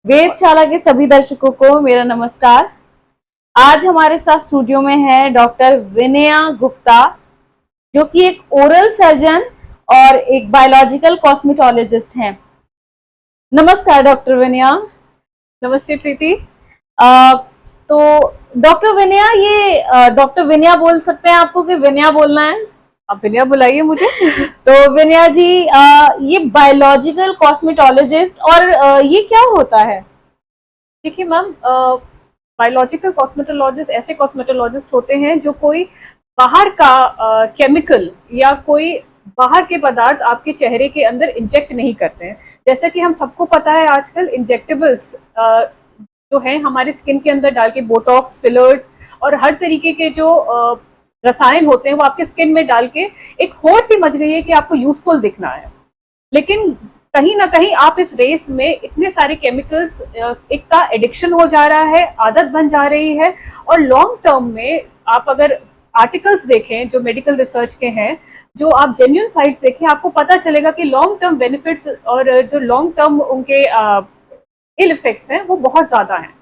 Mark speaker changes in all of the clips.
Speaker 1: वेदशाला के सभी दर्शकों को मेरा नमस्कार। आज हमारे साथ स्टूडियो में है डॉक्टर विनया गुप्ता, जो कि एक ओरल सर्जन और एक बायोलॉजिकल कॉस्मेटोलॉजिस्ट हैं। नमस्कार डॉक्टर विनया।
Speaker 2: नमस्ते प्रीति।
Speaker 1: तो डॉक्टर विनया, ये डॉक्टर विनया बोल सकते हैं आपको कि विनया बोलना है?
Speaker 2: आप विनया बुलाइए मुझे।
Speaker 1: तो विनया जी, ये बायोलॉजिकल कॉस्मेटोलॉजिस्ट और ये क्या होता है?
Speaker 2: देखिए मैम, बायोलॉजिकल कॉस्मेटोलॉजिस्ट ऐसे कॉस्मेटोलॉजिस्ट होते हैं जो कोई बाहर का केमिकल या कोई बाहर के पदार्थ आपके चेहरे के अंदर इंजेक्ट नहीं करते हैं। जैसा कि हम सबको पता है, आजकल इंजेक्टेबल्स जो है हमारे स्किन के अंदर डाल के, बोटॉक्स, फिलर्स और हर तरीके के जो रसायन होते हैं वो आपके स्किन में डाल के एक होड़ सी मच रही है कि आपको यूथफुल दिखना है। लेकिन कहीं ना कहीं आप इस रेस में इतने सारे केमिकल्स, एक का एडिक्शन हो जा रहा है, आदत बन जा रही है। और लॉन्ग टर्म में आप अगर आर्टिकल्स देखें जो मेडिकल रिसर्च के हैं, जो आप जेन्युइन साइट्स देखें, आपको पता चलेगा कि लॉन्ग टर्म बेनिफिट्स और जो लॉन्ग टर्म उनके इल इफेक्ट्स हैं वो बहुत ज़्यादा हैं।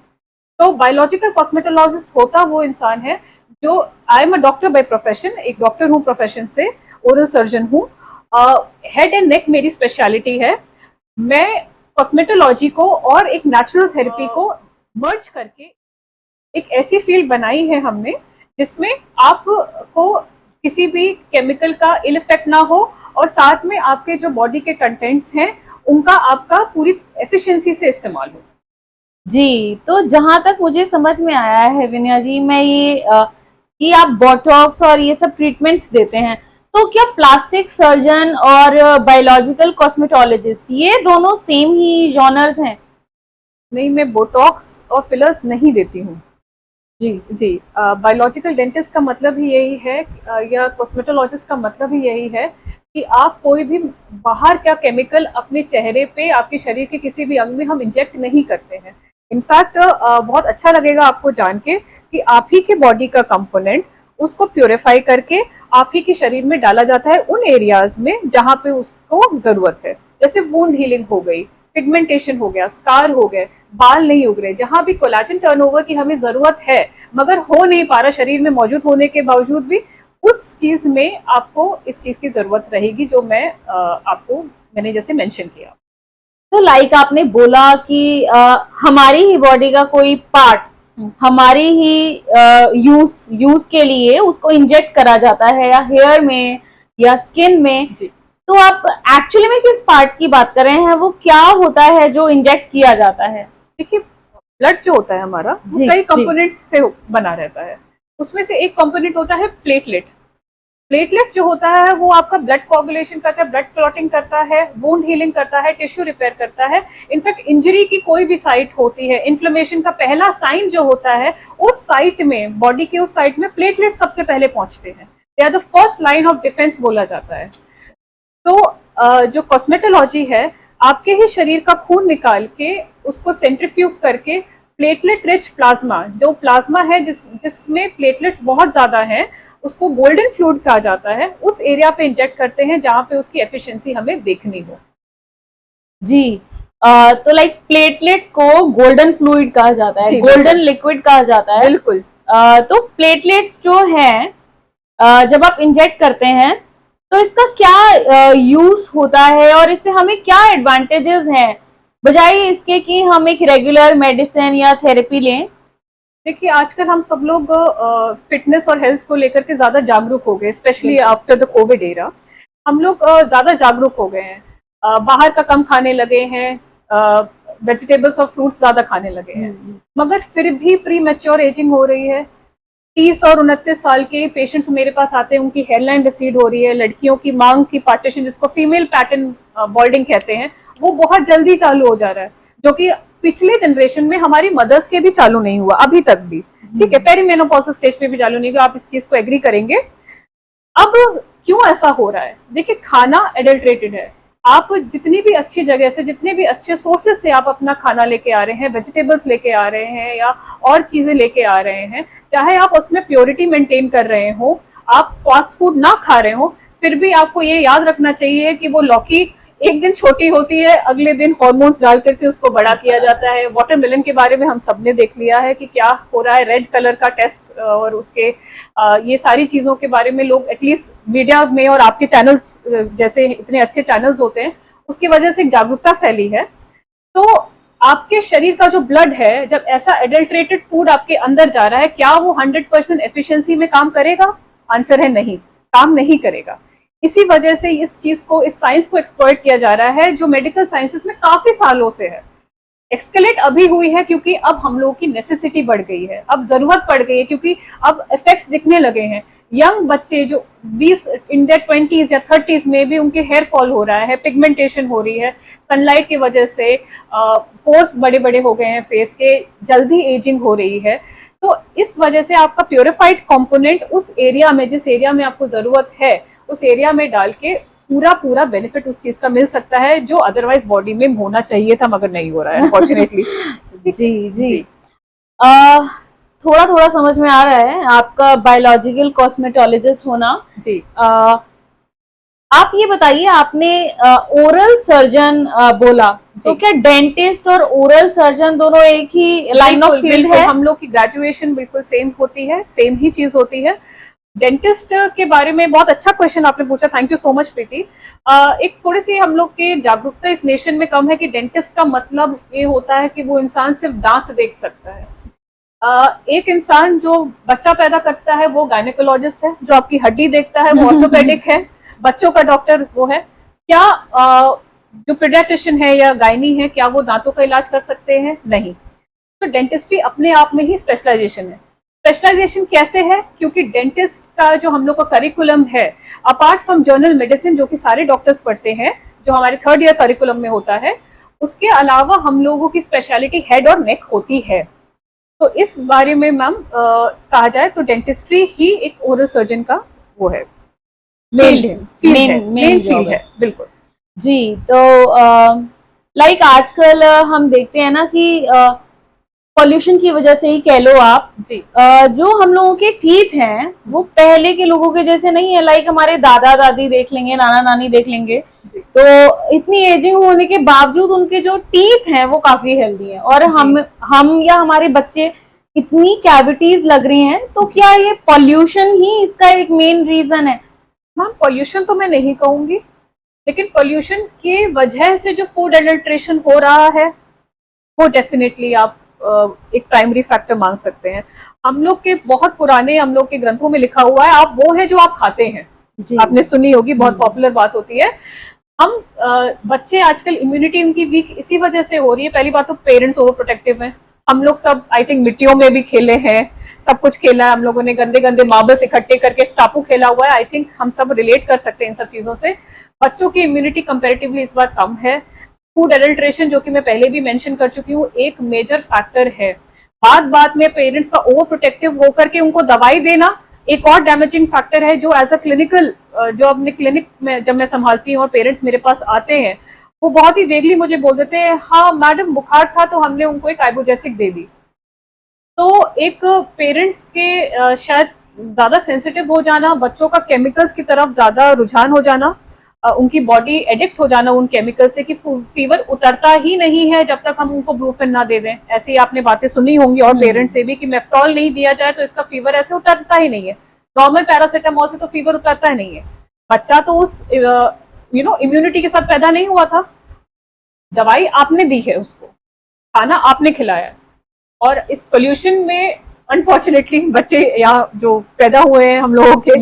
Speaker 2: तो बायोलॉजिकल कॉस्मेटोलॉजिस्ट होता वो इंसान है जो, I am a doctor by profession, एक डॉक्टर हूँ प्रोफेशन से, ओरल सर्जन हूँ। हेड एंड नेक मेरी स्पेशलिटी है। मैं कॉस्मेटोलॉजी को और एक नेचुरल थेरेपी को मर्ज करके एक ऐसी फील्ड बनाई है हमने, जिसमें आपको किसी भी केमिकल का इल इफेक्ट ना हो और साथ में आपके जो बॉडी के कंटेंट्स हैं उनका आपका पूरी एफिशिएंसी से इस्तेमाल हो।
Speaker 1: जी, तो जहां तक मुझे समझ में आया है विनया जी, मैं ये कि आप बोटॉक्स और ये सब ट्रीटमेंट्स देते हैं, तो क्या प्लास्टिक सर्जन और बायोलॉजिकल कॉस्मेटोलॉजिस्ट ये दोनों सेम ही जॉनर्स हैं?
Speaker 2: नहीं, मैं बोटॉक्स और फिलर्स नहीं देती हूँ। जी, बायोलॉजिकल डेंटिस्ट का मतलब ही यही है, या कॉस्मेटोलॉजिस्ट का मतलब ही यही है कि आप कोई भी बाहर का केमिकल अपने चेहरे पे, आपके शरीर के किसी भी अंग में हम इंजेक्ट नहीं करते हैं। इनफैक्ट बहुत अच्छा लगेगा आपको जान के कि आप ही के बॉडी का कंपोनेंट उसको प्योरीफाई करके आप ही के शरीर में डाला जाता है उन एरियाज में जहाँ पे उसको जरूरत है। जैसे वुंड हीलिंग हो गई, पिगमेंटेशन हो गया, स्कार हो गए, बाल नहीं उग रहे, जहां भी कोलाजन टर्नओवर की हमें जरूरत है मगर हो नहीं पा रहा शरीर में मौजूद होने के बावजूद भी, उस चीज में आपको इस चीज की जरूरत रहेगी जो मैंने जैसे मेंशन किया।
Speaker 1: तो लाइक आपने बोला कि हमारी ही बॉडी का कोई पार्ट हमारी ही यूज के लिए उसको इंजेक्ट करा जाता है, या हेयर में या स्किन में।
Speaker 2: जी,
Speaker 1: तो आप एक्चुअली में किस पार्ट की बात कर रहे हैं? वो क्या होता है जो इंजेक्ट किया जाता है?
Speaker 2: देखिए, ब्लड जो होता है हमारा वो कई कंपोनेंट्स से बना रहता है। उसमें से एक कंपोनेंट होता है प्लेटलेट। प्लेटलेट जो होता है वो आपका ब्लड कोगुलेशन करता है, ब्लड क्लॉटिंग करता है, वुंड हीलिंग करता है, टिश्यू रिपेयर करता है। इनफैक्ट इंजरी की कोई भी साइट होती है, इन्फ्लेमेशन का पहला साइन जो होता है, उस साइट में, बॉडी के उस साइट में प्लेटलेट सबसे पहले पहुंचते हैं। They are the first line of defence बोला जाता है। तो जो कॉस्मेटोलॉजी है, आपके ही शरीर का खून निकाल के उसको सेंट्रीफ्यूग करके प्लेटलेट रिच प्लाज्मा, जो प्लाज्मा है जिसमें प्लेटलेट्स बहुत ज्यादा हैं, उसको गोल्डन फ्लूइड कहा जाता है, उस एरिया पे इंजेक्ट करते हैं जहां पे उसकी एफिशिएंसी हमें देखनी हो।
Speaker 1: जी, तो लाइक प्लेटलेट्स को गोल्डन फ्लूइड कहा जाता है, गोल्डन लिक्विड कहा जाता है।
Speaker 2: बिल्कुल।
Speaker 1: तो प्लेटलेट्स जो हैं, जब आप इंजेक्ट करते हैं तो इसका क्या यूज होता है और इससे हमें क्या एडवांटेजेस हैं, बजाय इसके कि हम एक रेगुलर मेडिसिन या थेरेपी लें?
Speaker 2: देखिए, आजकल हम सब लोग फिटनेस और हेल्थ को लेकर के ज्यादा जागरूक हो गए, specially after the Covid era. हम लोग ज्यादा जागरूक हो गए हैं, बाहर का कम खाने लगे हैं, वेजिटेबल्स और फ्रूट्स ज्यादा खाने लगे हैं। मगर फिर भी प्री मैच्योर एजिंग हो रही है। 30 और 29 साल के पेशेंट्स मेरे पास आते हैं, उनकी हेयरलाइन रिसीड हो रही है, लड़कियों की मांग की पार्टीशन, जिसको फीमेल पैटर्न बॉल्डिंग कहते हैं, वो बहुत जल्दी चालू हो जा रहा है, जो कि पिछले जनरेशन में हमारी मदर्स के भी चालू नहीं हुआ अभी तक भी। ठीक है, पेरीमेनोपॉजल स्टेज पे भी चालू नहीं हुआ, आप इस चीज को एग्री करेंगे। अब क्यों ऐसा हो रहा है? देखिए, खाना एडल्ट्रेटेड है। आप जितनी भी अच्छी जगह से, जितने भी अच्छे सोर्सेज से आप अपना खाना लेके आ रहे हैं, वेजिटेबल्स लेके आ रहे हैं या और चीजें लेके आ रहे हैं, चाहे आप उसमें प्योरिटी मेंटेन कर रहे हो, आप फास्ट फूड ना खा रहे हो, फिर भी आपको ये याद रखना चाहिए कि वो लौकी एक दिन छोटी होती है, अगले दिन हॉर्मोन्स डाल करके उसको बड़ा किया जाता है। वाटरमेलन के बारे में हम सबने देख लिया है कि क्या हो रहा है, रेड कलर का टेस्ट और उसके ये सारी चीजों के बारे में लोग एटलीस्ट मीडिया में और आपके चैनल्स जैसे इतने अच्छे चैनल्स होते हैं उसकी वजह से जागरूकता फैली है। तो आपके शरीर का जो ब्लड है, जब ऐसा एडल्ट्रेटेड फूड आपके अंदर जा रहा है, क्या वो 100% एफिशिएंसी में काम करेगा? आंसर है नहीं, काम नहीं करेगा। इसी वजह से इस चीज को, इस साइंस को एक्सप्लॉइट किया जा रहा है, जो मेडिकल साइंसेस में काफी सालों से है। एक्सकेलेट अभी हुई है क्योंकि अब हम लोगों की नेसेसिटी बढ़ गई है, अब जरूरत पड़ गई है, क्योंकि अब इफेक्ट्स दिखने लगे हैं। यंग बच्चे जो 20 इन देयर 20s या 30s में भी उनके हेयर फॉल हो रहा है, पिगमेंटेशन हो रही है, सनलाइट की वजह से पोर्स बड़े बड़े हो गए हैं फेस के, जल्दी एजिंग हो रही है। तो इस वजह से आपका प्योरिफाइड कंपोनेंट उस एरिया में, जिस एरिया में आपको जरूरत है, उस एरिया में डाल के पूरा बेनिफिट उस चीज का मिल सकता है जो अदरवाइज बॉडी में होना चाहिए था मगर नहीं हो रहा है अनफॉर्चुनेटली।
Speaker 1: जी। थोड़ा थोड़ा समझ में आ रहा है आपका बायोलॉजिकल कॉस्मेटोलॉजिस्ट होना।
Speaker 2: जी।
Speaker 1: आप ये बताइए, आपने ओरल सर्जन बोला, तो क्या डेंटिस्ट और ओरल सर्जन दोनों एक ही लाइन ऑफ फील्ड है?
Speaker 2: हम लोग की ग्रेजुएशन बिल्कुल सेम होती है, सेम ही चीज होती है। डेंटिस्ट के बारे में बहुत अच्छा क्वेश्चन आपने पूछा, थैंक यू सो मच प्रीति। एक थोड़ी सी हम लोग के जागरूकता इस नेशन में कम है कि डेंटिस्ट का मतलब ये होता है कि वो इंसान सिर्फ दांत देख सकता है। एक इंसान जो बच्चा पैदा करता है वो गायनेकोलॉजिस्ट है, जो आपकी हड्डी देखता है वो ऑर्थोपेडिक है, बच्चों का डॉक्टर वो है। क्या जो पीडियाट्रिशियन है या गायनी है, क्या वो दांतों का इलाज कर सकते हैं? नहीं। तो डेंटिस्ट्री अपने आप में ही स्पेशलाइजेशन है। स्पेशलाइजेशन कैसे है? क्योंकि डेंटिस्ट का जो हम लोग का करिकुलम है, अपार्ट फ्रॉम जर्नल मेडिसिन जो कि सारे डॉक्टर्स पढ़ते हैं, जो हमारे 3rd ईयर करिकुलम में होता है, उसके अलावा हम लोगों की स्पेशलिटी हेड और नेक होती है। तो इस बारे में मैम कहा जाए तो डेंटिस्ट्री ही एक ओरल सर्जन का वो है,
Speaker 1: मेन
Speaker 2: फील्ड है। बिल्कुल
Speaker 1: जी। तो लाइक आजकल हम देखते हैं ना कि पॉल्यूशन की वजह से ही कह लो आप
Speaker 2: जी,
Speaker 1: जो हम लोगों के टीथ हैं वो पहले के लोगों के जैसे नहीं है। लाइक हमारे दादा दादी देख लेंगे, नाना नानी देख लेंगे, तो इतनी एजिंग होने के बावजूद उनके जो टीथ हैं वो काफी हेल्दी हैं, और हम या हमारे बच्चे इतनी कैविटीज लग रही हैं। तो क्या ये पॉल्यूशन ही इसका एक मेन रीजन है?
Speaker 2: मैम पॉल्यूशन तो मैं नहीं कहूंगी, लेकिन पॉल्यूशन की वजह से जो फूड एडल्ट्रेशन हो रहा है वो डेफिनेटली आप एक प्राइमरी फैक्टर मान सकते हैं। हम लोग के बहुत पुराने, हम लोग के ग्रंथों में लिखा हुआ है, आप वो है जो आप खाते हैं। आपने सुनी होगी, बहुत पॉपुलर बात होती है। हम बच्चे आजकल इम्यूनिटी उनकी वीक इसी वजह से हो रही है। पहली बात तो पेरेंट्स ओवर प्रोटेक्टिव हैं। हम लोग सब आई थिंक मिट्टियों में भी खेले हैं, सब कुछ खेला है हम लोगों ने, गंदे गंदे मार्बल्स इकट्ठे करके स्टापू खेला हुआ है। आई थिंक हम सब रिलेट कर सकते हैं इन सब चीजों से। बच्चों की इम्यूनिटी कंपैरेटिवली इस बार कम है। फूड एडल्ट्रेशन, जो कि मैं पहले भी मेंशन कर चुकी हूँ, एक मेजर फैक्टर है। बात में पेरेंट्स का ओवर प्रोटेक्टिव होकर के उनको दवाई देना एक और डैमेजिंग फैक्टर है, जो एज अ क्लिनिकल, जो अपने क्लिनिक में जब मैं संभालती हूँ और पेरेंट्स मेरे पास आते हैं, वो बहुत ही वेगली मुझे बोल देते हैं, हाँ मैडम बुखार था तो हमने उनको एक आइबोजेसिक दे दी। तो एक पेरेंट्स के शायद ज्यादा सेंसिटिव हो जाना, बच्चों का केमिकल्स की तरफ ज्यादा रुझान हो जाना, उनकी बॉडी एडिक्ट हो जाना उन केमिकल से कि फीवर उतरता ही नहीं है जब तक हम उनको ब्रूफिन ना दे दें। ऐसी आपने बातें सुनी होंगी और पेरेंट्स से भी कि मेफ्टॉल नहीं दिया जाए तो इसका फीवर ऐसे उतरता ही नहीं है, नॉर्मल पैरासिटामोल से तो फीवर उतरता ही नहीं है। बच्चा तो उस इम्यूनिटी के साथ पैदा नहीं हुआ था, दवाई आपने दी है उसको, खाना आपने खिलाया, और इस पोल्यूशन में अनफॉर्चुनेटली बच्चे यहाँ जो पैदा हुए हैं हम लोगों के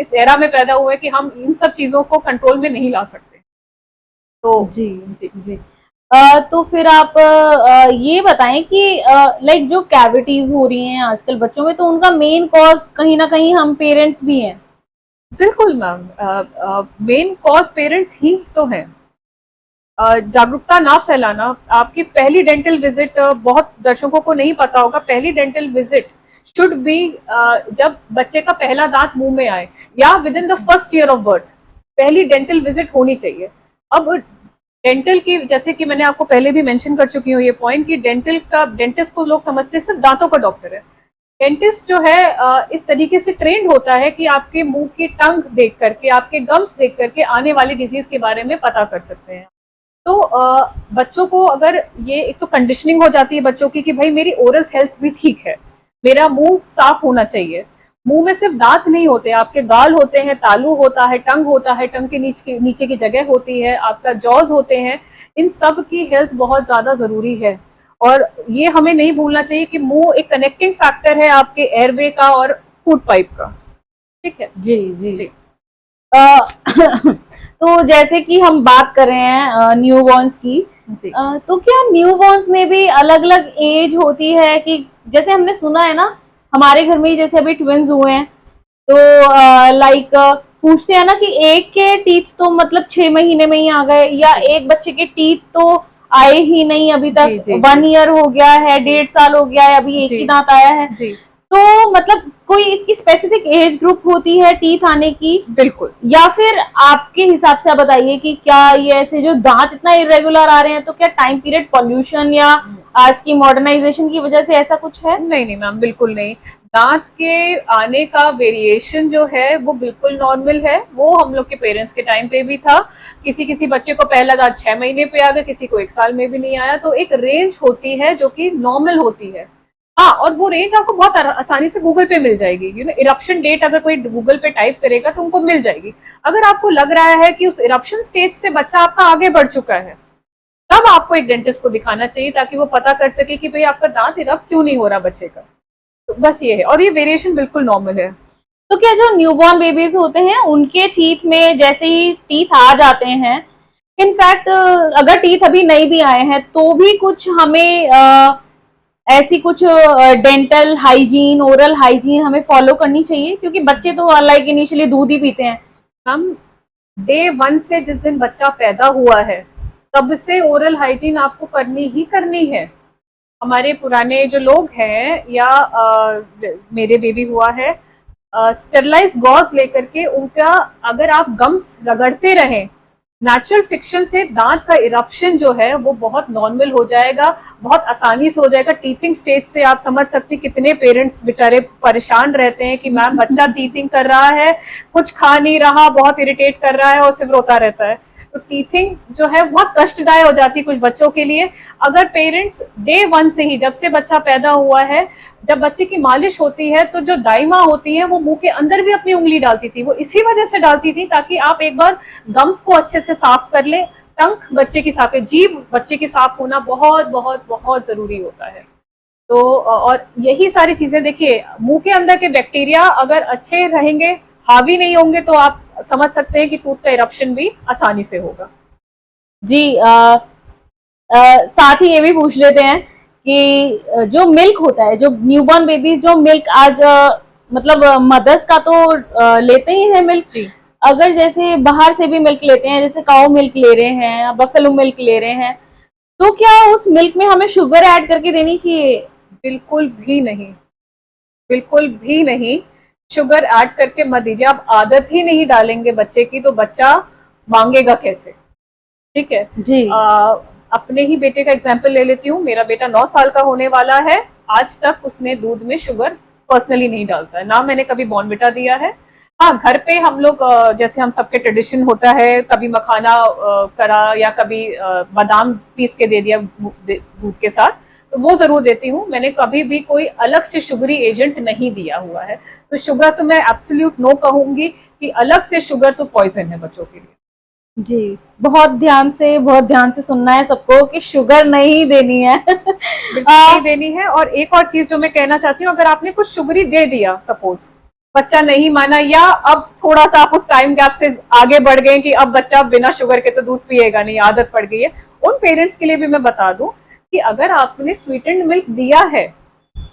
Speaker 2: इस एरा में पैदा हुए हैं कि हम इन सब चीजों को कंट्रोल में नहीं ला सकते। तो
Speaker 1: जी। तो फिर आप ये बताएं कि लाइक जो कैविटीज हो रही हैं आजकल बच्चों में, तो उनका मेन कॉज कहीं ना कहीं हम पेरेंट्स भी हैं।
Speaker 2: बिल्कुल मैम, मेन कॉज पेरेंट्स ही तो हैं। जागरूकता ना फैलाना। आपकी पहली डेंटल विजिट, बहुत दर्शकों को नहीं पता होगा, पहली डेंटल विजिट शुड बी जब बच्चे का पहला दांत मुंह में आए या with in the first year of birth, पहली डेंटल विजिट होनी चाहिए। अब डेंटल की, जैसे कि मैंने आपको पहले भी मेंशन कर चुकी हूँ ये पॉइंट, कि डेंटिस्ट को लोग समझते हैं सिर्फ दांतों का डॉक्टर है। डेंटिस्ट जो है इस तरीके से ट्रेंड होता है कि आपके मुंह की टंग देख करके, आपके गम्स देख करके आने वाली डिजीज के बारे में पता कर सकते हैं। तो बच्चों को अगर ये एक तो कंडीशनिंग हो जाती है बच्चों की कि भाई मेरी ओरल हेल्थ भी ठीक है, मेरा मुंह साफ होना चाहिए। मुंह में सिर्फ दांत नहीं होते, आपके गाल होते हैं, तालू होता है, टंग होता है, टंग के नीचे की जगह होती है, आपका जॉज होते हैं। इन सब की हेल्थ बहुत ज्यादा जरूरी है। और ये हमें नहीं भूलना चाहिए कि मुंह एक कनेक्टिंग फैक्टर है आपके एयरवे का और फूड पाइप का। ठीक है
Speaker 1: जी जी,
Speaker 2: जी।
Speaker 1: अ, तो जैसे कि हम बात कर रहे हैं न्यूबॉर्न्स की,
Speaker 2: जी
Speaker 1: तो क्या न्यूबॉर्न्स में भी अलग अलग एज होती है? कि जैसे हमने सुना है ना, हमारे घर में ही जैसे अभी ट्विंस हुए हैं, तो लाइक पूछते हैं ना कि एक के टीथ तो मतलब 6 महीने में ही आ गए, या एक बच्चे के टीथ तो आए ही नहीं अभी
Speaker 2: जी
Speaker 1: तक,
Speaker 2: जी
Speaker 1: 1 ईयर हो गया है, 1.5 साल हो गया है, अभी एक
Speaker 2: जी
Speaker 1: ही दांत आया है।
Speaker 2: जी
Speaker 1: तो मतलब कोई इसकी स्पेसिफिक एज ग्रुप होती है टीथ आने की,
Speaker 2: बिल्कुल।
Speaker 1: या फिर आपके हिसाब से आप बताइए कि क्या ये ऐसे जो दांत इतना इरेगुलर आ रहे हैं, तो क्या टाइम पीरियड, पॉल्यूशन या आज की मॉडर्नाइजेशन की वजह से ऐसा कुछ है?
Speaker 2: नहीं नहीं मैम, बिल्कुल नहीं। दांत के आने का वेरिएशन जो है वो बिल्कुल नॉर्मल है। वो हम लोग के पेरेंट्स के टाइम पे भी था। किसी किसी बच्चे को पहला दांत 6 महीने पे आ गया, किसी को 1 साल में भी नहीं आया। तो एक रेंज होती है जो कि नॉर्मल होती है। हाँ, और वो रेंज आपको बहुत आसानी से गूगल पे मिल जाएगी। इरप्शन डेट अगर कोई गूगल पे टाइप करेगा तो उनको मिल जाएगी। अगर आपको लग रहा है कि उस इरप्शन स्टेज से बच्चा आपका आगे बढ़ चुका है, तब आपको एक डेंटिस्ट को दिखाना चाहिए ताकि वो पता कर सके कि भाई आपका दांत इरप्ट क्यों नहीं हो रहा बच्चे का। तो बस ये है, और ये वेरिएशन बिल्कुल नॉर्मल है।
Speaker 1: तो क्या जो न्यूबॉर्न बेबीज होते हैं उनके टीथ में जैसे ही टीथ आ जाते हैं, इनफैक्ट अगर टीथ अभी नहीं भी आए हैं तो भी कुछ हमें ऐसी कुछ डेंटल हाइजीन, ओरल हाइजीन हमें फॉलो करनी चाहिए? क्योंकि बच्चे तो लाइक इनिशियली दूध ही पीते हैं।
Speaker 2: हम डे 1 से जिस दिन बच्चा पैदा हुआ है तब से ओरल हाइजीन आपको करनी ही करनी है। हमारे पुराने जो लोग हैं या मेरे बेबी हुआ है, स्टेरलाइज गॉज लेकर के उनका अगर आप गम्स रगड़ते रहें, नेचुरल फिक्शन से दांत का इरप्शन जो है वो बहुत नॉर्मल हो जाएगा, बहुत आसानी से हो जाएगा। टीथिंग स्टेज से आप समझ सकते हैं कितने पेरेंट्स बेचारे परेशान रहते हैं कि मैम बच्चा टीथिंग कर रहा है, कुछ खा नहीं रहा, बहुत इरिटेट कर रहा है और सिर्फ रोता रहता है। तो टीथिंग जो है बहुत कष्टदायक हो जाती है कुछ बच्चों के लिए। अगर पेरेंट्स डे 1 से ही, जब से बच्चा पैदा हुआ है, जब बच्चे की मालिश होती है तो जो दाइमा होती है वो मुंह के अंदर भी अपनी उंगली डालती थी। वो इसी वजह से डालती थी ताकि आप एक बार गम्स को अच्छे से साफ कर ले। टंक बच्चे की साफ है, जीभ बच्चे की साफ होना बहुत बहुत बहुत जरूरी होता है। तो और यही सारी चीजें देखिए, मुंह के अंदर के बैक्टीरिया अगर अच्छे रहेंगे, हावी नहीं होंगे, तो आप समझ सकते हैं कि टूथ का इरप्शन भी आसानी से होगा।
Speaker 1: जी, साथ ही ये भी पूछ लेते हैं कि जो मिल्क होता है, जो न्यूबॉर्न बेबीज जो मिल्क आज मतलब मदर्स का तो लेते ही है मिल्क,
Speaker 2: जी
Speaker 1: अगर जैसे बाहर से भी मिल्क लेते हैं, जैसे काऊ मिल्क ले रहे हैं, बफेलो मिल्क ले रहे हैं, तो क्या उस मिल्क में हमें शुगर ऐड करके देनी चाहिए?
Speaker 2: बिल्कुल भी नहीं, बिल्कुल भी नहीं। शुगर ऐड करके मत दीजिए। आप आदत ही नहीं डालेंगे बच्चे की तो बच्चा मांगेगा कैसे? ठीक है।
Speaker 1: जी।
Speaker 2: अपने ही बेटे का एग्जाम्पल ले लेती हूँ। मेरा बेटा 9 साल का होने वाला है, आज तक उसने दूध में शुगर पर्सनली नहीं डालता है, ना मैंने कभी बॉर्नविटा दिया है। हाँ, घर पे हम लोग जैसे हम सबके ट्रेडिशन होता है, कभी मखाना करा या कभी बादाम पीस के दे दिया दूध के साथ, तो वो जरूर देती हूँ। मैंने कभी भी कोई अलग से शुगरी एजेंट नहीं दिया हुआ है। तो शुगर तो मैं एब्सोल्यूट नो कहूंगी कि अलग से शुगर तो पॉइजन है बच्चों के लिए।
Speaker 1: जी, बहुत ध्यान से सुनना है सबको कि शुगर नहीं देनी है।
Speaker 2: बिल्कुल नहीं देनी है। और एक और चीज जो मैं कहना चाहती हूँ, अगर आपने कुछ शुगरी दे दिया, सपोज बच्चा नहीं माना, या अब थोड़ा सा आप उस टाइम गैप से आगे बढ़ गए कि अब बच्चा बिना शुगर के तो दूध पिएगा नहीं, आदत पड़ गई है, उन पेरेंट्स के लिए भी मैं बता दूं कि अगर आपने स्वीटेंड मिल्क दिया है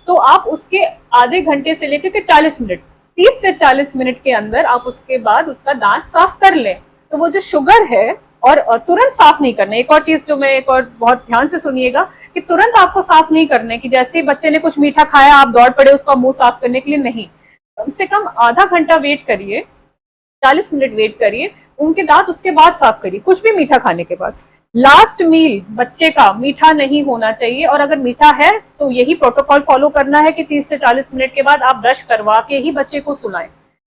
Speaker 2: तो आप उसके आधे घंटे से लेकर के 40 मिनट, 30 से 40 मिनट के अंदर आप उसके बाद उसका दांत साफ कर लें। तो वो जो शुगर है, और तुरंत साफ नहीं करना। एक और चीज जो मैं, एक और बहुत ध्यान से सुनिएगा कि तुरंत आपको साफ नहीं करना है कि जैसे ही बच्चे ने कुछ मीठा खाया आप दौड़ पड़े उसका मुंह साफ करने के लिए, नहीं। कम से कम आधा घंटा वेट करिए, 40 मिनट वेट करिए, उनके दांत उसके बाद साफ करिए, कुछ भी मीठा खाने के बाद। लास्ट मील बच्चे का मीठा नहीं होना चाहिए, और अगर मीठा है तो यही प्रोटोकॉल फॉलो करना है कि 30 से 40 मिनट के बाद आप ब्रश करवा के ही बच्चे को सुलाएं।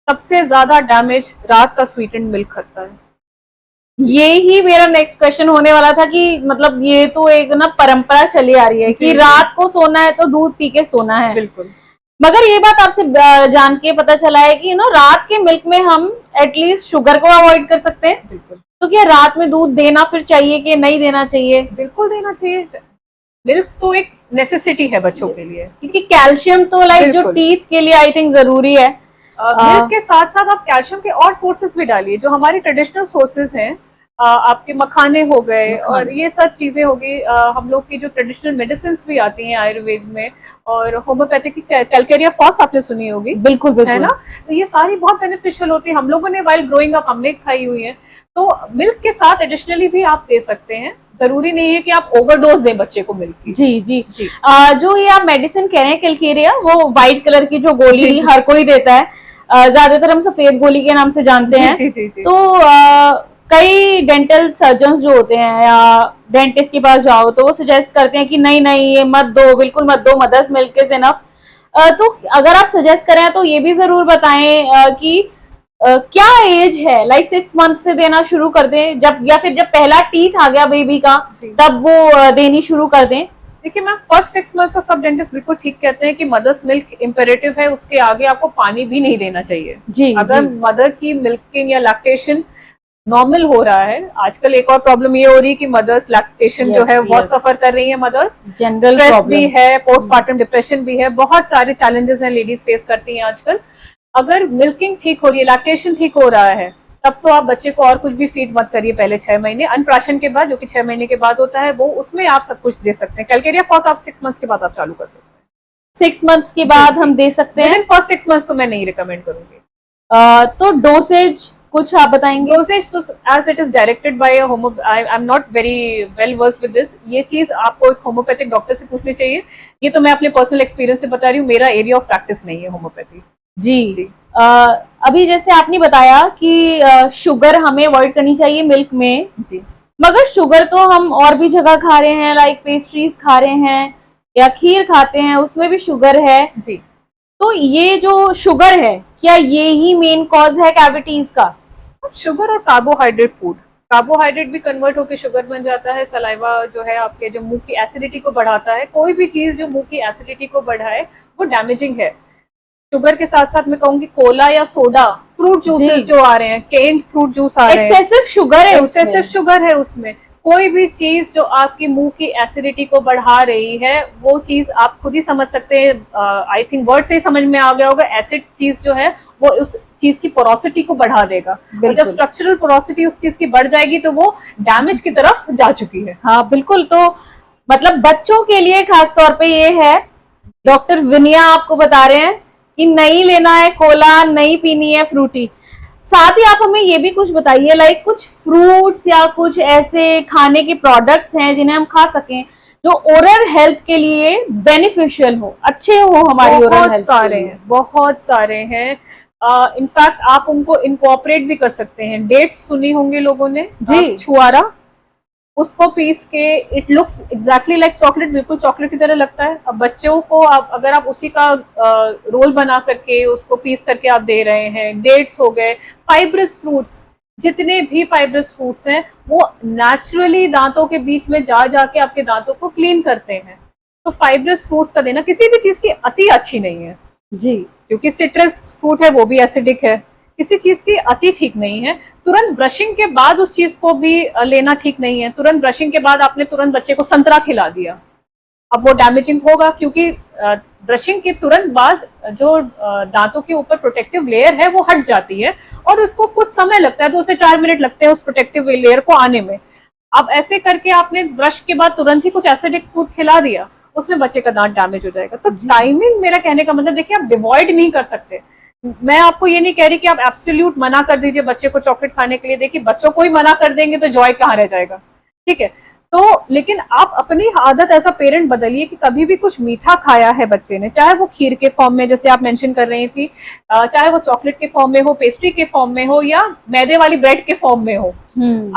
Speaker 2: सबसे ज्यादा डैमेज रात का स्वीटेंड मिल्क करता है।
Speaker 1: ये ही मेरा नेक्स्ट क्वेश्चन होने वाला था कि मतलब ये तो एक ना परंपरा चली आ रही है कि रात को सोना है तो दूध पी के सोना है।
Speaker 2: बिल्कुल।
Speaker 1: मगर ये बात आपसे जान के पता चला है कि रात के मिल्क में हम एटलीस्ट शुगर को अवॉइड कर सकते हैं।
Speaker 2: बिल्कुल।
Speaker 1: तो क्या रात में दूध देना फिर चाहिए कि नहीं देना चाहिए?
Speaker 2: बिल्कुल देना चाहिए। मिल्क तो एक नेसेसिटी है बच्चों के लिए,
Speaker 1: क्योंकि कैल्शियम तो लाइक जो टीथ के लिए आई थिंक जरूरी है।
Speaker 2: मिल्क के साथ साथ आप कैल्शियम के और सोर्सेज भी डालिए, जो हमारे ट्रेडिशनल सोर्सेज हैं। आपके मखाने हो गए और ये सब चीजें हो गई। हम लोग की जो ट्रेडिशनल मेडिसिन भी आती हैं आयुर्वेद में, और होम्योपैथिक की कैलकेरिया फॉस आपने सुनी होगी।
Speaker 1: बिल्कुल बिल्कुल
Speaker 2: है ना। तो ये सारी बहुत बेनिफिशियल होती है, हम लोगों ने वाइल ग्रोइंग अप हमने खाई हुई है। तो मिल्क के साथ एडिशनली भी आप दे सकते हैं, जरूरी नहीं है कि आप ओवरडोज दें बच्चे को मिल्क की।
Speaker 1: जी जी जी। जो ये आप मेडिसिन कह रहे हैं कैलकेरिया, वो व्हाइट कलर की जो गोली हर कोई देता है, ज्यादातर हम सफेद गोली के नाम से जानते हैं। तो कई डेंटल सर्जन जो होते हैं या डेंटिस्ट के पास जाओ तो वो सजेस्ट करते हैं कि नहीं नहीं ये मत दो, बिल्कुल मत दो, मदर्स मिल्क इज इनफ। तो अगर आप सजेस्ट करें तो ये भी जरूर बताएं कि क्या एज है, लाइक 6 मंथ से देना शुरू कर दें, जब या फिर जब पहला टीथ आ गया बेबी का तब वो देनी शुरू कर दें?
Speaker 2: देखिए मैम, फर्स्ट 6 मंथ तो सब डेंटिस्ट बिल्कुल ठीक कहते हैं कि मदर्स मिल्क इम्पेरेटिव है, उसके आगे आपको पानी भी नहीं देना चाहिए।
Speaker 1: जी,
Speaker 2: अगर मदर की मिल्किंग या लैक्टेशन नॉर्मल हो रहा है, आजकल एक और प्रॉब्लम ये हो रही है कि मदर्स लैक्टेशन जो है बहुत सफर कर रही है, मदर्स
Speaker 1: जनरल
Speaker 2: स्ट्रेस भी है, पोस्टमार्टम डिप्रेशन भी है, बहुत सारे चैलेंजेस हैं लेडीज फेस करती हैं आजकल। अगर मिल्किंग ठीक हो रही है, लैक्टेशन ठीक हो रहा है, तब तो आप बच्चे को और कुछ भी फीड मत करिए पहले 6 महीने। अनप्राशन के बाद, जो कि 6 महीने के बाद होता है, वो उसमें आप सब कुछ दे सकते हैं। कैलकेरिया फॉस आप 6 मंथ्स के बाद आप चालू कर सकते हैं।
Speaker 1: 6 मंथ्स के बाद हम दे सकते हैं?
Speaker 2: फर्स्ट 6 मंथ्स तो मैं नहीं रिकमेंड करूंगी।
Speaker 1: तो डोसेज कुछ आप बताएंगे?
Speaker 2: डोसेज तो as it is directed by I am not very well versed with this. ये चीज आपको एक होम्योपैथिक डॉक्टर से पूछनी चाहिए। ये तो मैं अपने पर्सनल एक्सपीरियंस से बता रही हूँ, मेरा एरिया ऑफ प्रैक्टिस नहीं है होम्योपैथी।
Speaker 1: जी। अभी जैसे आपने बताया कि शुगर हमें अवॉइड करनी चाहिए मिल्क में
Speaker 2: जी,
Speaker 1: मगर शुगर तो हम और भी जगह खा रहे हैं, लाइक पेस्ट्रीज खा रहे हैं या खीर खाते हैं, उसमें भी शुगर है।
Speaker 2: जी।
Speaker 1: तो ये जो शुगर है, क्या ये ही मेन कॉज है कैविटीज का?
Speaker 2: शुगर और कार्बोहाइड्रेट फूड, कार्बोहाइड्रेट भी कन्वर्ट होकर शुगर बन जाता है। सलाइवा जो है आपके, जो मुंह की एसिडिटी को बढ़ाता है, कोई भी चीज जो मुंह की एसिडिटी को बढ़ाए वो डैमेजिंग है। शुगर के साथ साथ मैं कहूंगी कोला या सोडा, फ्रूट जूसेस जो आ रहे हैं, केन फ्रूट जूस आ रहे हैं,
Speaker 1: एक्सेसिव शुगर है,
Speaker 2: एक्सेसिव शुगर है उसमें। कोई भी चीज जो आपकी मुंह की एसिडिटी को बढ़ा रही है, वो चीज आप खुद ही समझ सकते हैं। आई थिंक वर्ड से ही समझ में आ गया होगा, एसिड चीज जो है वो उस चीज की पोरोसिटी को बढ़ा देगा, और जब स्ट्रक्चरल पोरोसिटी उस चीज की बढ़ जाएगी तो वो डैमेज की तरफ जा चुकी है।
Speaker 1: हाँ बिल्कुल। तो मतलब बच्चों के लिए खास तौर पे ये है, डॉक्टर विनया आपको बता रहे हैं कि नहीं लेना है कोला, नहीं पीनी है फ्रूटी। साथ ही आप हमें ये भी कुछ बताइए, लाइक कुछ फ्रूट्स या कुछ ऐसे खाने के प्रोडक्ट्स हैं जिन्हें हम खा सकें जो ओरल हेल्थ के लिए बेनिफिशियल हो, अच्छे हो हमारी ओरल हेल्थ।
Speaker 2: बहुत सारे हैं। इनफैक्ट आप उनको इनकॉर्पोरेट भी कर सकते हैं। डेट्स सुनी होंगे लोगों ने जी, छुआरा, उसको पीस के, it looks exactly like chocolate, बिल्कुल चॉकलेट की तरह लगता है। अब बच्चों को अगर आप उसी का रोल बना करके उसको पीस करके आप दे रहे हैं। डेट्स हो गए, फाइब्रस फ्रूट्स, जितने भी फाइब्रस फ्रूट्स हैं वो नेचुरली दांतों के बीच में जा जाके आपके दांतों को क्लीन करते हैं। तो फाइब्रस फ्रूट्स का देना, किसी भी चीज की अति अच्छी नहीं है जी, क्योंकि सिट्रस फ्रूट है वो भी एसिडिक है, किसी चीज की अति ठीक नहीं है। तुरंत ब्रशिंग के बाद उस चीज को भी लेना ठीक नहीं है। तुरंत ब्रशिंग के बाद आपने तुरंत बच्चे को संतरा खिला दिया, अब वो डैमेजिंग होगा, क्योंकि ब्रशिंग के तुरंत बाद जो दांतों के ऊपर प्रोटेक्टिव लेयर है वो हट जाती है, और उसको कुछ समय लगता है, 2 से 4 मिनट लगते हैं उस प्रोटेक्टिव लेयर को आने में। अब ऐसे करके आपने ब्रश के बाद तुरंत ही कुछ एसिडिक फूड खिला दिया, उसमें बच्चे का दांत डैमेज हो जाएगा। तो टाइमिंग, मेरा कहने का मतलब, देखिए आप डिवॉइड नहीं कर सकते। मैं आपको ये नहीं कह रही कि आप एब्सोल्यूट मना कर दीजिए बच्चे को चॉकलेट खाने के लिए। देखिए बच्चों को ही मना कर देंगे तो जॉय कहाँ रह जाएगा, ठीक है। तो लेकिन आप अपनी आदत ऐसा पेरेंट बदलिए कि कभी भी कुछ मीठा खाया है बच्चे ने, चाहे वो खीर के फॉर्म में जैसे आप मेंशन कर रही थी, चाहे वो चॉकलेट के फॉर्म में हो, पेस्ट्री के फॉर्म में हो, या मैदे वाली ब्रेड के फॉर्म में हो,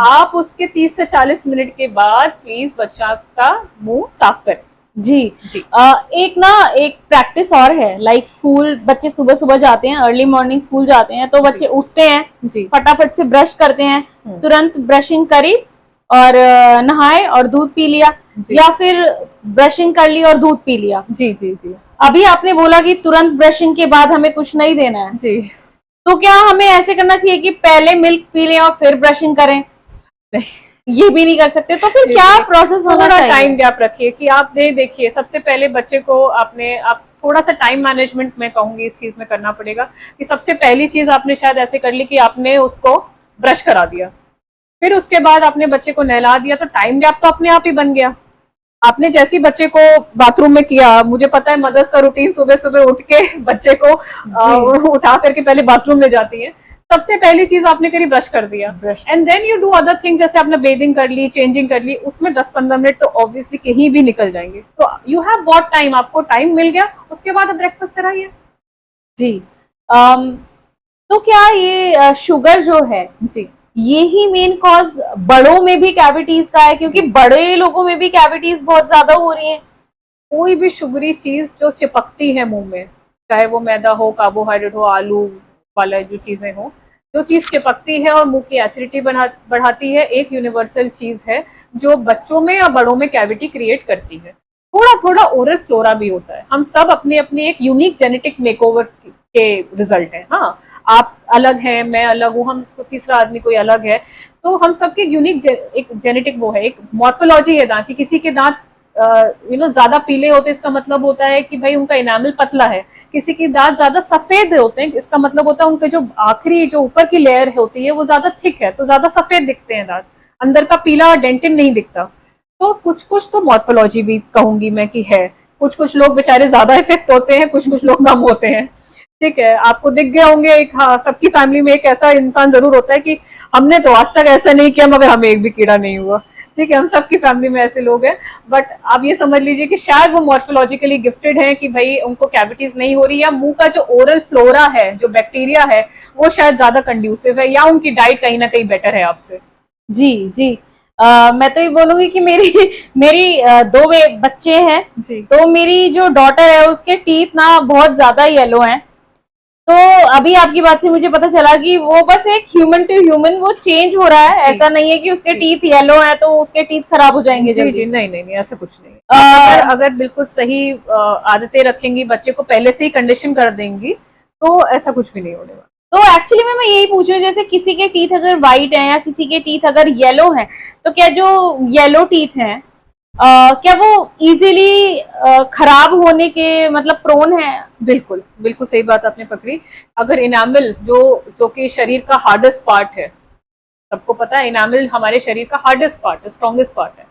Speaker 2: आप उसके 30 से 40 मिनट के बाद प्लीज बच्चा का मुंह साफ करें।
Speaker 1: जी
Speaker 2: जी।
Speaker 1: एक प्रैक्टिस और है, लाइक स्कूल बच्चे सुबह सुबह जाते हैं, अर्ली मॉर्निंग स्कूल जाते हैं, तो बच्चे उठते हैं
Speaker 2: जी।
Speaker 1: फटाफट से ब्रश करते हैं, तुरंत ब्रशिंग करी और नहाए और दूध पी लिया, या फिर ब्रशिंग कर ली और दूध पी लिया।
Speaker 2: जी जी जी।
Speaker 1: अभी आपने बोला कि तुरंत ब्रशिंग के बाद हमें कुछ नहीं देना है,
Speaker 2: जी।
Speaker 1: तो क्या हमें ऐसे करना चाहिए कि पहले मिल्क पी लें और फिर ब्रशिंग करें?
Speaker 2: नहीं,
Speaker 1: ये भी नहीं कर सकते, तो फिर क्या प्रोसेस होना चाहिए?
Speaker 2: टाइम गैप रखिए कि आप देखिए, सबसे पहले बच्चे को आप थोड़ा सा टाइम मैनेजमेंट में कहूंगी इस चीज में करना पड़ेगा कि सबसे पहली चीज आपने शायद ऐसे कर ली कि आपने उसको ब्रश करा दिया, फिर उसके बाद आपने बच्चे को नहला दिया, तो टाइम गैप तो अपने आप ही बन गया। आपने जैसे बच्चे को बाथरूम में किया, मुझे पता है मदर्स का रूटीन सुबह सुबह उठ के बच्चे को उठा करके पहले बाथरूम में जाती है, सबसे पहली चीज आपने करी ब्रश कर दिया, and then you do other things, जैसे आपने बेदिंग कर ली, चेंजिंग कर ली, उसमें 10-15 मिनट तो ऑब्वियसली कहीं भी निकल जाएंगे, तो यू हैव गॉट टाइम, आपको टाइम मिल गया, उसके बाद आप ब्रेकफास्ट कराइए।
Speaker 1: जी। तो क्या ये शुगर जो है
Speaker 2: जी,
Speaker 1: ये ही मेन कॉज बड़ों में भी कैविटीज का है? क्योंकि बड़े लोगों में भी कैविटीज बहुत ज्यादा हो रही हैं।
Speaker 2: कोई भी शुगरी चीज जो चिपकती है मुंह में, चाहे वो मैदा हो, कार्बोहाइड्रेट हो, आलू वाला जो चीजें हो, जो चीज चिपकती है और मुंह की एसिडिटी बढ़ाती है, एक यूनिवर्सल चीज है जो बच्चों में या बड़ों में कैविटी क्रिएट करती है। थोड़ा थोड़ा ओरल फ्लोरा भी होता है, हम सब अपने अपने एक यूनिक जेनेटिक मेकओवर के रिजल्ट है। हाँ, आप अलग हैं, मैं अलग हूँ, हम तीसरा आदमी कोई अलग है, तो हम सबके यूनिक एक जेनेटिक वो है, एक मॉर्फोलॉजी है दांत की। किसी के दांत ज्यादा पीले होते हैं, इसका मतलब होता है कि भाई उनका इनामल पतला है। किसी के दांत ज्यादा सफेद होते हैं, इसका मतलब होता है उनके जो आखिरी जो ऊपर की लेयर होती है वो ज्यादा थिक है, तो ज्यादा सफेद दिखते हैं दांत, अंदर का पीला डेंटिन नहीं दिखता। तो कुछ कुछ तो मॉर्फोलॉजी भी कहूंगी मैं कि है, कुछ कुछ लोग बेचारे ज्यादा इफेक्ट होते हैं, कुछ कुछ लोग कम होते हैं। ठीक है, आपको दिख गए होंगे एक, हाँ, सबकी फैमिली में एक ऐसा इंसान जरूर होता है कि हमने तो आज तक ऐसा नहीं किया मगर हमें एक भी कीड़ा नहीं हुआ। ठीक है, हम सबकी फैमिली में ऐसे लोग हैं, बट आप ये समझ लीजिए कि शायद वो मॉर्फोलॉजिकली गिफ्टेड हैं कि भाई उनको कैविटीज नहीं हो रही, या मुंह का जो ओरल फ्लोरा है, जो बैक्टीरिया है, वो शायद ज्यादा कंड्यूसिव है, या उनकी डाइट कहीं ना कहीं बेटर है आपसे।
Speaker 1: जी जी। मैं तो ये बोलूंगी कि मेरी मेरी दो बच्चे हैं
Speaker 2: जी।
Speaker 1: तो मेरी जो डॉटर है उसके टीथ ना बहुत ज्यादा येलो हैं, तो अभी आपकी बात से मुझे पता चला कि वो बस एक ह्यूमन टू ह्यूमन वो चेंज हो रहा है, ऐसा नहीं है कि उसके टीथ येलो हैं तो उसके टीथ खराब हो जाएंगे।
Speaker 2: जी जी, नहीं नहीं नहीं, ऐसा कुछ नहीं। अगर बिल्कुल सही आदतें रखेंगी, बच्चे को पहले से ही कंडीशन कर देंगी, तो ऐसा कुछ भी नहीं होने वाला।
Speaker 1: तो एक्चुअली मैं यही पूछ रही हूँ, जैसे किसी के टीथ अगर व्हाइट हैं या किसी के टीथ अगर येलो हैं, तो क्या जो येलो टीथ हैं क्या वो इजीली खराब होने के मतलब प्रोन है?
Speaker 2: बिल्कुल बिल्कुल सही बात आपने पकड़ी। अगर इनामिल जो कि शरीर का हार्डेस्ट पार्ट है, सबको पता है इनामिल हमारे शरीर का हार्डेस्ट पार्ट है, स्ट्रॉन्गेस्ट पार्ट है,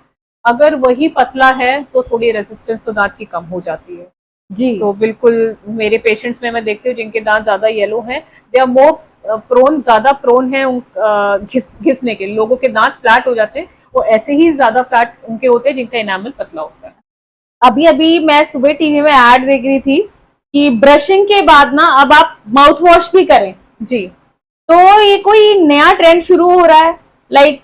Speaker 2: अगर वही पतला है तो थोड़ी रेजिस्टेंस तो दांत की कम हो जाती है।
Speaker 1: जी।
Speaker 2: तो बिल्कुल मेरे पेशेंट्स में मैं देखती हूँ जिनके दांत ज्यादा येलो हैं, दे आर मोर प्रोन, ज्यादा प्रोन है घिसने के। लोगों के दांत फ्लैट हो जाते हैं, वो ऐसे ही ज्यादा फ्लैट उनके होते हैं जिनका इनामल पतला होता है।
Speaker 1: अभी अभी मैं सुबह टीवी में ऐड देख रही थी कि ब्रशिंग के बाद ना अब आप माउथ वॉश भी करें।
Speaker 2: जी।
Speaker 1: तो ये कोई नया ट्रेंड शुरू हो रहा है? लाइक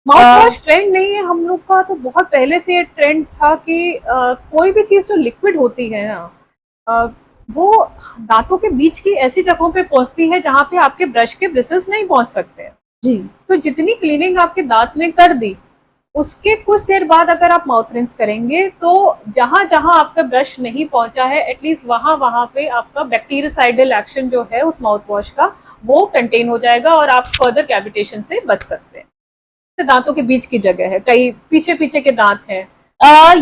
Speaker 2: माउथ वॉश ट्रेंड नहीं है, हम लोग का तो बहुत पहले से ये ट्रेंड था कि कोई भी चीज जो लिक्विड होती है ना, वो दांतों के बीच की ऐसी जगहों पे पहुंचती है जहां पे आपके ब्रश के ब्रिसल्स नहीं पहुंच सकते हैं।
Speaker 1: जी।
Speaker 2: तो जितनी क्लीनिंग आपके दांत में कर दी, उसके कुछ देर बाद अगर आप माउथ रिंस करेंगे तो जहां जहां आपका ब्रश नहीं पहुंचा है, एटलीस्ट वहां वहां पे आपका बैक्टीरियासाइडल एक्शन जो है उस माउथ वॉश का, वो कंटेन हो जाएगा और आप फर्दर कैविटेशन से बच सकते हैं। दांतों के बीच की जगह है, कई पीछे पीछे के दांत हैं।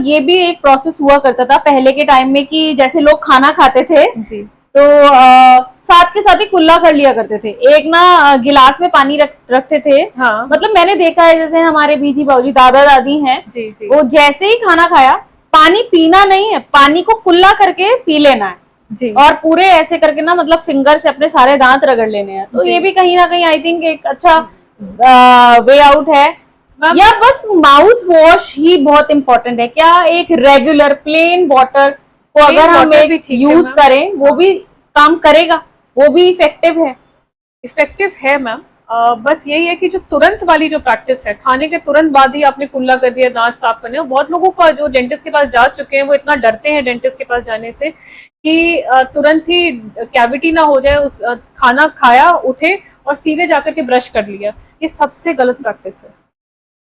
Speaker 1: ये भी एक प्रोसेस हुआ करता था पहले के टाइम में कि जैसे लोग खाना खाते थे
Speaker 2: जी।
Speaker 1: तो साथ के साथ ही कुल्ला कर लिया करते थे, एक ना गिलास में पानी रखते थे।
Speaker 2: हाँ।
Speaker 1: मतलब मैंने देखा है, जैसे हमारे बीजी बाबूजी दादा दादी हैं,
Speaker 2: जी जी।
Speaker 1: वो जैसे ही खाना खाया पानी पीना नहीं है, पानी को कुल्ला करके पी लेना है
Speaker 2: जी।
Speaker 1: और पूरे ऐसे करके ना मतलब फिंगर से अपने सारे दांत रगड़ लेने हैं। तो ये भी कहीं ना कहीं आई थिंक एक अच्छा वे आउट है
Speaker 2: मैम
Speaker 1: या बस माउथ वॉश ही बहुत इंपॉर्टेंट है? क्या एक रेगुलर प्लेन वाटर को अगर हम
Speaker 2: water भी
Speaker 1: एक
Speaker 2: ठीक है,
Speaker 1: यूज
Speaker 2: मैम।
Speaker 1: करें वो भी काम करेगा, वो भी इफेक्टिव है?
Speaker 2: इफेक्टिव है मैम। बस यही है कि जो तुरंत वाली जो प्रैक्टिस है, खाने के तुरंत बाद ही आपने कुल्ला कर दिया दांत साफ करने, और बहुत लोगों का जो डेंटिस्ट के पास जा चुके हैं वो इतना डरते हैं डेंटिस्ट के पास जाने से कि तुरंत ही कैविटी ना हो जाए, उस खाना खाया उठे और सीधे जाकर के ब्रश कर लिया। ये सबसे गलत प्रैक्टिस है।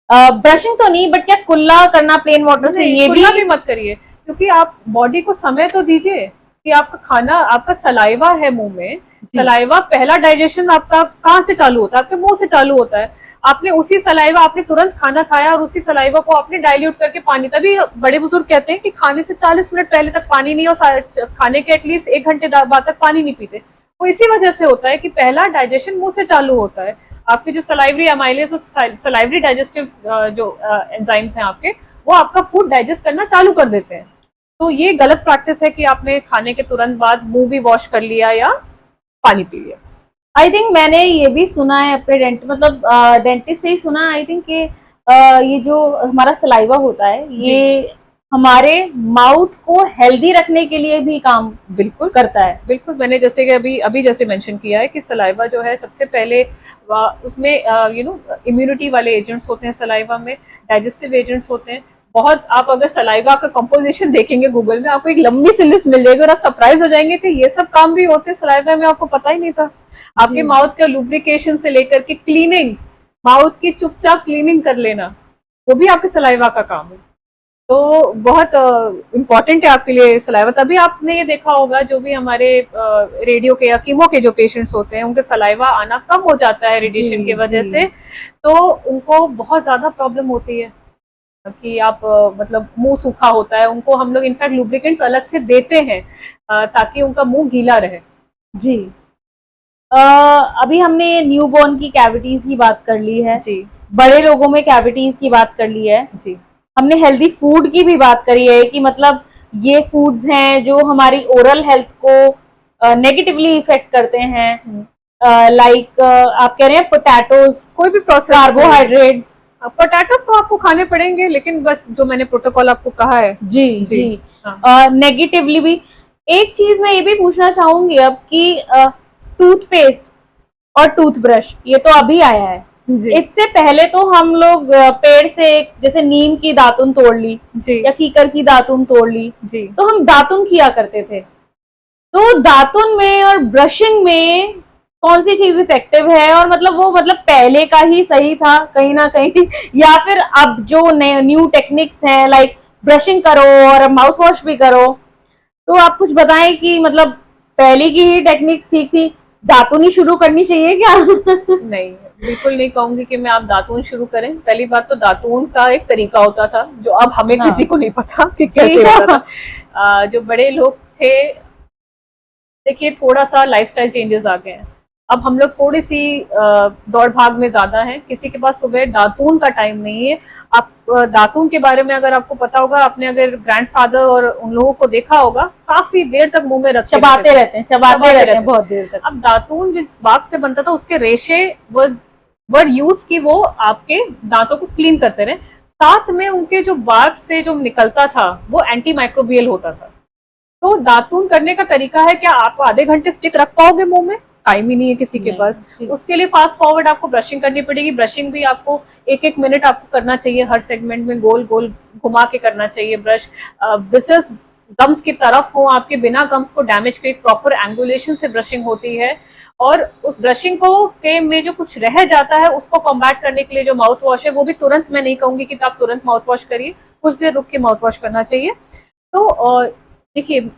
Speaker 1: ब्रशिंग तो नहीं, बट क्या कुल्ला करना प्लेन वाटर से,
Speaker 2: नहीं,
Speaker 1: ये
Speaker 2: कुल्ला भी मत करिए, क्योंकि आप बॉडी को समय तो दीजिए कि आपका खाना, आपका सलाइवा है मुंह में, सलाइवा पहला डाइजेशन आपका कहाँ से चालू होता है? आपके मुंह से चालू होता है। आपने उसी सलाइवा, आपने तुरंत खाना खाया और उसी सलाइवा को आपने डाइल्यूट करके पानी, तभी बड़े बुजुर्ग कहते हैं कि खाने से 40 मिनट पहले तक पानी नहीं, और खाने के एटलीस्ट 1 घंटे बाद तक पानी नहीं पीते। वो इसी वजह से होता है कि पहला डाइजेशन मुंह से चालू होता है। आपके जो सलाइवरी अमाइलेज और सलाइवरी डाइजेस्टिव जो एंजाइम्स हैं आपके, वो आपका फूड डाइजेस्ट करना चालू कर देते हैं। तो ये गलत प्रैक्टिस है कि आपने खाने के तुरंत बाद मुंह भी वॉश कर लिया या पानी पी लिया।
Speaker 1: आई थिंक मैंने ये भी सुना है अपने डेंटिस्ट से ही सुना, आई थिंक कि ये जो हमारा सलाइवा होता है ये हमारे माउथ को हेल्दी रखने के लिए भी काम
Speaker 2: बिल्कुल
Speaker 1: करता है।
Speaker 2: बिल्कुल, मैंने जैसे कि अभी अभी जैसे मेंशन किया है कि सलाइवा जो है सबसे पहले उसमें इम्यूनिटी वाले एजेंट्स होते हैं सलाइवा में, डाइजेस्टिव एजेंट्स होते हैं बहुत। आप अगर सलाइवा का कंपोजिशन देखेंगे गूगल में, आपको एक लंबी सी लिस्ट मिल जाएगी और आप सरप्राइज हो जाएंगे कि ये सब काम भी होते हैं सलाइवा में, आपको पता ही नहीं था। आपके माउथ का लुब्रिकेशन से लेकर के क्लीनिंग, माउथ की चुपचाप क्लीनिंग कर लेना, वो भी आपके सलाइवा का काम है। तो बहुत इम्पोर्टेंट है आपके लिए सलाइवा। तभी आपने ये देखा होगा जो भी हमारे रेडियो के या कीमो के जो पेशेंट्स होते हैं उनके सलाइवा आना कम हो जाता है रेडिएशन की वजह से, तो उनको बहुत ज्यादा प्रॉब्लम होती है कि आप मतलब मुंह सूखा होता है उनको। हम लोग इनफैक्ट लुब्रिकेंट्स अलग से देते हैं ताकि उनका मुंह गीला रहे।
Speaker 1: जी। अभी हमने न्यू बॉर्न की कैविटीज की बात कर ली है
Speaker 2: जी,
Speaker 1: बड़े लोगों में कैविटीज की बात कर ली है
Speaker 2: जी,
Speaker 1: हमने हेल्दी फूड की भी बात करी है कि मतलब ये फूड्स हैं जो हमारी ओरल हेल्थ को नेगेटिवली इफेक्ट करते हैं, लाइक आप कह रहे हैं पोटैटोज,
Speaker 2: कोई भी प्रोसेस
Speaker 1: कार्बोहाइड्रेट्स।
Speaker 2: पोटैटोस तो आपको खाने पड़ेंगे, लेकिन बस जो मैंने प्रोटोकॉल आपको कहा है।
Speaker 1: जी जी,
Speaker 2: हाँ।
Speaker 1: नेगेटिवली भी। एक चीज मैं ये भी पूछना चाहूंगी अब कि टूथपेस्ट और टूथब्रश ये तो अभी आया है, इससे पहले तो हम लोग पेड़ से जैसे नीम की दातुन तोड़ ली
Speaker 2: जी,
Speaker 1: या कीकर की दातुन तोड़ ली,
Speaker 2: जी,
Speaker 1: तो हम दातुन किया करते थे। तो दातुन में और ब्रशिंग में कौन सी चीज इफेक्टिव है? और मतलब वो मतलब पहले का ही सही था कहीं ना कहीं या फिर अब जो न्यू टेक्निक्स हैं लाइक ब्रशिंग करो और माउथ वॉश भी करो, तो आप कुछ बताएं कि मतलब पहले की ही टेक्निक्स ठीक थी, दातुन ही शुरू करनी चाहिए क्या?
Speaker 2: नहीं, बिल्कुल नहीं कहूंगी कि मैं आप दातून शुरू करें। पहली बात तो दातून का एक तरीका होता था जो अब हमें किसी को नहीं पता कि कैसे होता था। जो बड़े लोग थे, देखिए थोड़ा सा लाइफस्टाइल चेंजेस आ गए हैं। अब हम लोग थोड़ी सी दौड़ भाग में ज्यादा हैं, किसी के पास सुबह दातून का टाइम नहीं है। आप दातून के बारे में अगर आपको पता होगा, आपने अगर ग्रैंडफादर और उन लोगों को देखा होगा, काफी देर तक मुंह में
Speaker 1: चबाते रहते हैं बहुत देर तक।
Speaker 2: अब दातून जिस बाग से बनता था उसके रेशे वर यूज की वो आपके दांतों को क्लीन करते रहे, साथ में उनके जो बाग से जो निकलता था वो एंटी माइक्रोबियल होता था। तो दातून करने का तरीका है, क्या आप आधे घंटे स्टिक रख पाओगे मुंह में? टाइम ही नहीं है किसी के पास। उसके लिए फास्ट फॉरवर्ड आपको ब्रशिंग करनी पड़ेगी। ब्रशिंग भी आपको 1-1 मिनट आपको करना चाहिए, हर सेगमेंट में गोल गोल घुमा के करना चाहिए ब्रश। ब्रिसल्स गम्स की तरफ हो आपके, बिना गम्स को डैमेज के एक प्रॉपर एंगुलेशन से ब्रशिंग होती है। और उस ब्रशिंग को के में जो कुछ रह जाता है उसको कॉम्बैट करने के लिए जो माउथ वॉश है वो भी तुरंत, मैं नहीं कहूंगी कि आप तुरंत माउथ वॉश करिए, कुछ देर रुक के माउथ वॉश करना चाहिए। तो देखिए,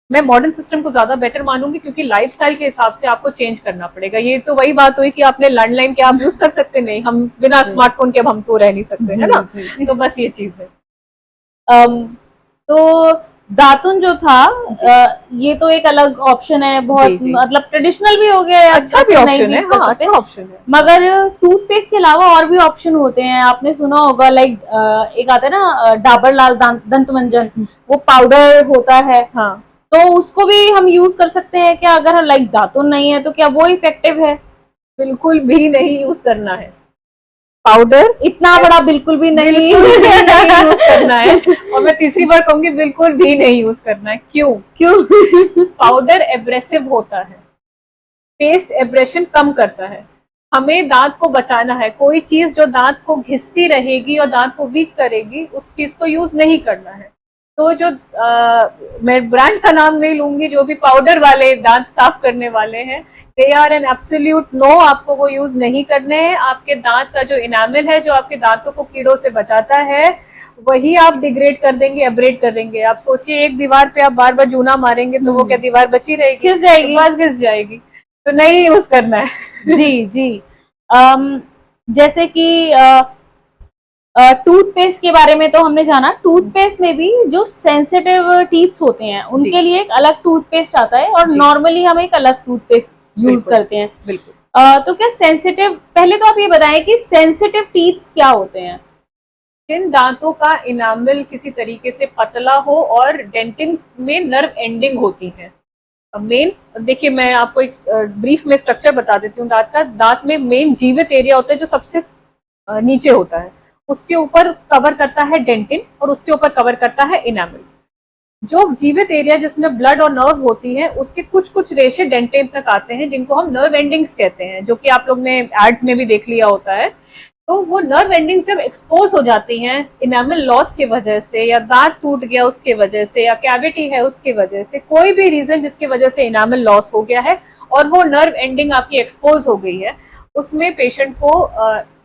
Speaker 2: मैं मॉडर्न सिस्टम को ज्यादा बेटर मानूंगी क्योंकि लाइफस्टाइल के हिसाब से आपको चेंज करना पड़ेगा। ये तो वही बात हुई कि आपने लैंडलाइन के आप यूज कर सकते नहीं, हम बिना स्मार्टफोन के अब हम तो रह नहीं सकते, है ना? तो बस ये चीज है।
Speaker 1: तो दातुन जो था ये तो एक अलग ऑप्शन है, बहुत मतलब ट्रेडिशनल भी हो गया है,
Speaker 2: अच्छा भी ऑप्शन है, हाँ, अच्छा ऑप्शन है।
Speaker 1: मगर टूथपेस्ट के अलावा और भी ऑप्शन होते हैं, आपने सुना होगा लाइक एक आता है ना डाबर लाल दंत मंजन, वो पाउडर होता है,
Speaker 2: हाँ,
Speaker 1: तो उसको भी हम यूज कर सकते हैं क्या? अगर लाइक दातुन नहीं है तो क्या वो इफेक्टिव है?
Speaker 2: बिल्कुल भी नहीं यूज करना है। पाउडर
Speaker 1: इतना बड़ा बिल्कुल भी नहीं
Speaker 2: यूज करना है। और मैं तीसरी बार कहूंगी बिल्कुल भी नहीं यूज करना है। क्यों? पाउडर एब्रेसिव होता है, पेस्ट एब्रेशन कम करता है। हमें दांत को बचाना है, कोई चीज जो दांत को घिसती रहेगी और दांत को वीक करेगी उस चीज को यूज नहीं करना है। तो जो मैं ब्रांड का नाम नहीं लूंगी, जो भी पाउडर वाले दांत साफ करने वाले हैं, they are an absolute no, आपको वो यूज नहीं करने हैं। आपके दांत का जो इनामिल है, जो आपके दांतों को कीड़ों से बचाता है, वही आप डिग्रेड कर देंगे, अपग्रेड कर देंगे। आप सोचिए एक दीवार पे आप बार बार जूना मारेंगे तो वो क्या दीवार बची रहेगी?
Speaker 1: घिस जाएगी,
Speaker 2: बस घिस जाएगी। तो नहीं यूज करना है।
Speaker 1: जी जी। जैसे कि टूथपेस्ट के बारे में तो हमने जाना, टूथपेस्ट में भी जो सेंसिटिव टीथ्स होते हैं उनके लिए एक अलग टूथपेस्ट आता है और नॉर्मली हम एक अलग टूथपेस्ट यूज करते हैं।
Speaker 2: बिल्कुल।
Speaker 1: तो क्या सेंसिटिव, पहले तो आप ये बताएं कि सेंसिटिव टीथ्स क्या होते हैं?
Speaker 2: जिन दांतों का इनामिल किसी तरीके से पतला हो और डेंटिन में नर्व एंडिंग होती है। मेन देखिए, मैं आपको एक ब्रीफ में स्ट्रक्चर बता देती हूँ दांत का। दांत में मेन जीवित एरिया होता है जो सबसे नीचे होता है, उसके ऊपर कवर करता है डेंटिन और उसके ऊपर कवर करता है इनामिल। जो जीवित एरिया जिसमें ब्लड और नर्व होती है, उसके कुछ कुछ रेशे डेंटिन तक आते हैं जिनको हम नर्व एंडिंग्स कहते हैं, जो कि आप लोग ने एड्स में भी देख लिया होता है। तो वो नर्व एंडिंग जब एक्सपोज हो जाती हैं इनामिल लॉस की वजह से, या दांत टूट गया उसके वजह से, या कैविटी है उसकी वजह से, कोई भी रीजन जिसकी वजह से इनामिल लॉस हो गया है और वो नर्व एंडिंग आपकी एक्सपोज हो गई है, उसमें पेशेंट को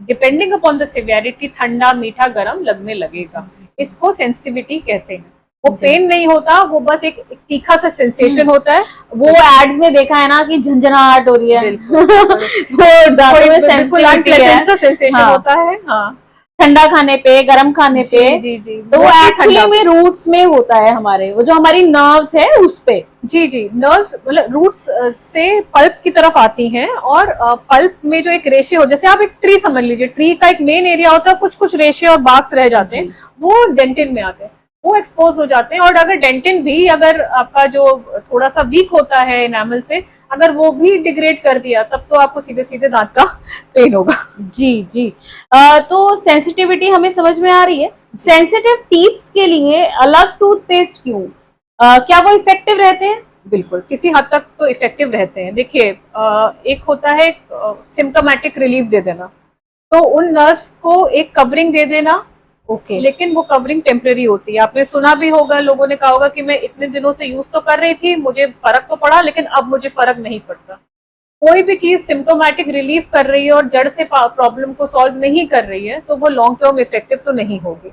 Speaker 2: डिपेंडिंग अपॉन द सिवियरिटी ठंडा, मीठा, गर्म लगने लगेगा। इसको सेंसिटिविटी कहते हैं। वो पेन नहीं होता, वो बस एक तीखा सा सेंसेशन होता है।
Speaker 1: वो एड्स में देखा है ना कि झंझनाहट हो रही है, वो दांतों में सेंसिटिविटी है,
Speaker 2: सेंसेशन होता है। हाँ,
Speaker 1: ठंडा खाने पे, गर्म खाने पे।
Speaker 2: जी जी।
Speaker 1: तो वो एक्चुअली में रूट्स में होता है हमारे, वो जो हमारी नर्व्स है उस पे।
Speaker 2: जी जी, नर्व्स मतलब रूट्स से पल्प की तरफ आती हैं और पल्प में जो एक रेशे हो, जैसे आप एक ट्री समझ लीजिए, ट्री का एक मेन एरिया होता है, कुछ कुछ रेशे और बार्क्स रह जाते हैं, वो डेंटिन में आते हैं, वो एक्सपोज हो जाते हैं। और अगर डेंटिन भी अगर आपका जो थोड़ा सा वीक होता है एनामल से, अगर वो भी डिग्रेड कर दिया, तब तो आपको सीधे सीधे दांत का पेन होगा।
Speaker 1: जी जी। तो सेंसिटिविटी हमें समझ में आ रही है। सेंसिटिव टीथ्स के लिए अलग टूथपेस्ट क्यों? क्या वो इफेक्टिव रहते हैं?
Speaker 2: बिल्कुल, किसी हद तक तो इफेक्टिव रहते हैं। देखिए, एक होता है सिम्टोमेटिक रिलीफ दे देना, तो उन नर्व्स को एक कवरिंग दे देना।
Speaker 1: ओके।
Speaker 2: लेकिन वो कवरिंग टेम्परेरी होती है। आपने सुना भी होगा, लोगों ने कहा होगा कि मैं इतने दिनों से यूज तो कर रही थी, मुझे फर्क तो पड़ा, लेकिन अब मुझे फर्क नहीं पड़ता। कोई भी चीज सिम्टोमेटिक रिलीफ कर रही है और जड़ से प्रॉब्लम को सॉल्व नहीं कर रही है, तो वो लॉन्ग टर्म इफेक्टिव तो नहीं होगी।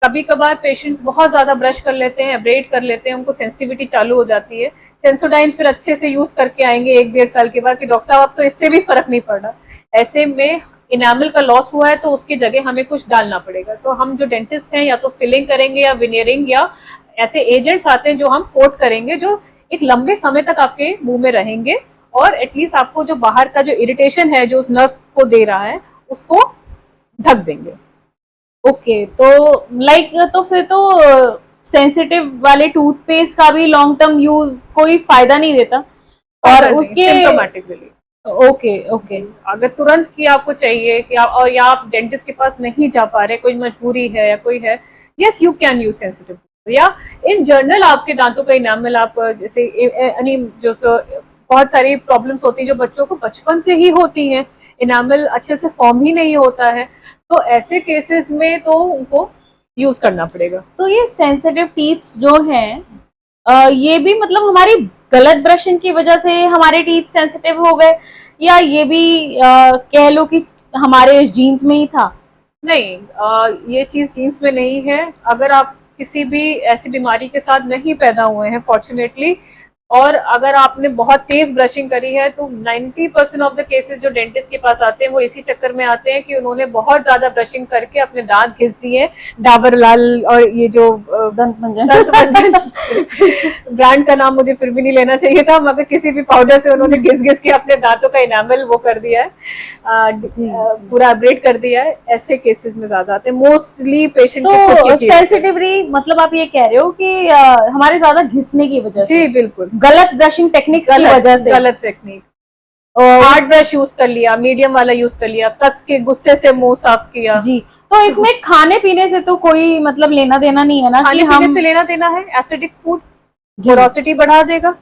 Speaker 2: कभी कभार पेशेंट्स बहुत ज्यादा ब्रश कर लेते हैं, ब्रेड कर लेते हैं, उनको सेंसिटिविटी चालू हो जाती है। सेंसोडाइन फिर अच्छे से यूज करके आएंगे 1-1.5 साल के बाद कि डॉक्टर साहब अब तो इससे भी फर्क नहीं पड़ रहा। ऐसे में इनामिल का लॉस हुआ है तो उसकी जगह हमें कुछ डालना पड़ेगा। तो हम जो डेंटिस्ट हैं, या तो फिलिंग करेंगे या विनियरिंग, या ऐसे एजेंट्स आते हैं जो हम कोट करेंगे, जो एक लंबे समय तक आपके मुंह में रहेंगे और एटलीस्ट आपको जो बाहर का जो इरिटेशन है जो उस नर्व को दे रहा है उसको ढक देंगे।
Speaker 1: ओके, तो लाइक तो फिर तो सेंसिटिव वाले टूथपेस्ट का भी लॉन्ग टर्म यूज कोई फायदा नहीं देता। और उसके
Speaker 2: सिम्टोमेटिक रिलीफ।
Speaker 1: Okay okay.
Speaker 2: अगर तुरंत की आपको चाहिए कि आप, और या आप डेंटिस्ट के पास नहीं जा पा रहे, कोई मजबूरी है या कोई है, yes you can use sensitive. या इन जनरल आपके दांतों का इनामिल, आप जैसे जो बहुत सारी प्रॉब्लम्स होती हैं जो बच्चों को बचपन से ही होती हैं, इनामिल अच्छे से फॉर्म ही नहीं होता है, तो ऐसे केसेस में तो उनको यूज करना पड़ेगा।
Speaker 1: तो ये सेंसिटिव टीथ्स जो हैं, ये भी मतलब हमारी गलत ब्रशिंग की वजह से हमारे टीथ सेंसिटिव हो गए, या ये भी कह लो कि हमारे जीन्स में ही था?
Speaker 2: नहीं, ये चीज जीन्स में नहीं है। अगर आप किसी भी ऐसी बीमारी के साथ नहीं पैदा हुए हैं फॉर्चुनेटली, और अगर आपने बहुत तेज ब्रशिंग करी है, तो 90% ऑफ द केसेस जो डेंटिस्ट के पास आते हैं वो इसी चक्कर में आते हैं कि उन्होंने बहुत ज्यादा ब्रशिंग करके अपने दांत घिस दिए। डाबर लाल और ये जो
Speaker 1: दंत मंजन
Speaker 2: ब्रांड का नाम मुझे फिर भी नहीं लेना चाहिए था, मगर किसी भी पाउडर से उन्होंने घिस घिस के अपने दांतों का इनामल वो कर दिया है, पूरा अपग्रेड कर दिया है। ऐसे केसेस में ज्यादा आते हैं मोस्टली पेशेंट।
Speaker 1: तो सेंसिटिविटी मतलब आप ये कह रहे हो कि हमारे ज्यादा घिसने की वजह से?
Speaker 2: जी बिल्कुल,
Speaker 1: गलत ब्रशिंग टेक्निक्स की वजह से।
Speaker 2: गलत टेक्निक। हार्ड ब्रश यूज कर लिया, मीडियम वाला यूज कर लिया, कस के गुस्से से मुंह साफ किया।
Speaker 1: जी, तो इसमें खाने पीने से तो कोई मतलब लेना देना नहीं है ना,
Speaker 2: खाने
Speaker 1: कि
Speaker 2: पीने
Speaker 1: हम
Speaker 2: से लेना देना है। एसिडिक फूड
Speaker 1: जी,
Speaker 2: पोरोसिटी बढ़ा देगा।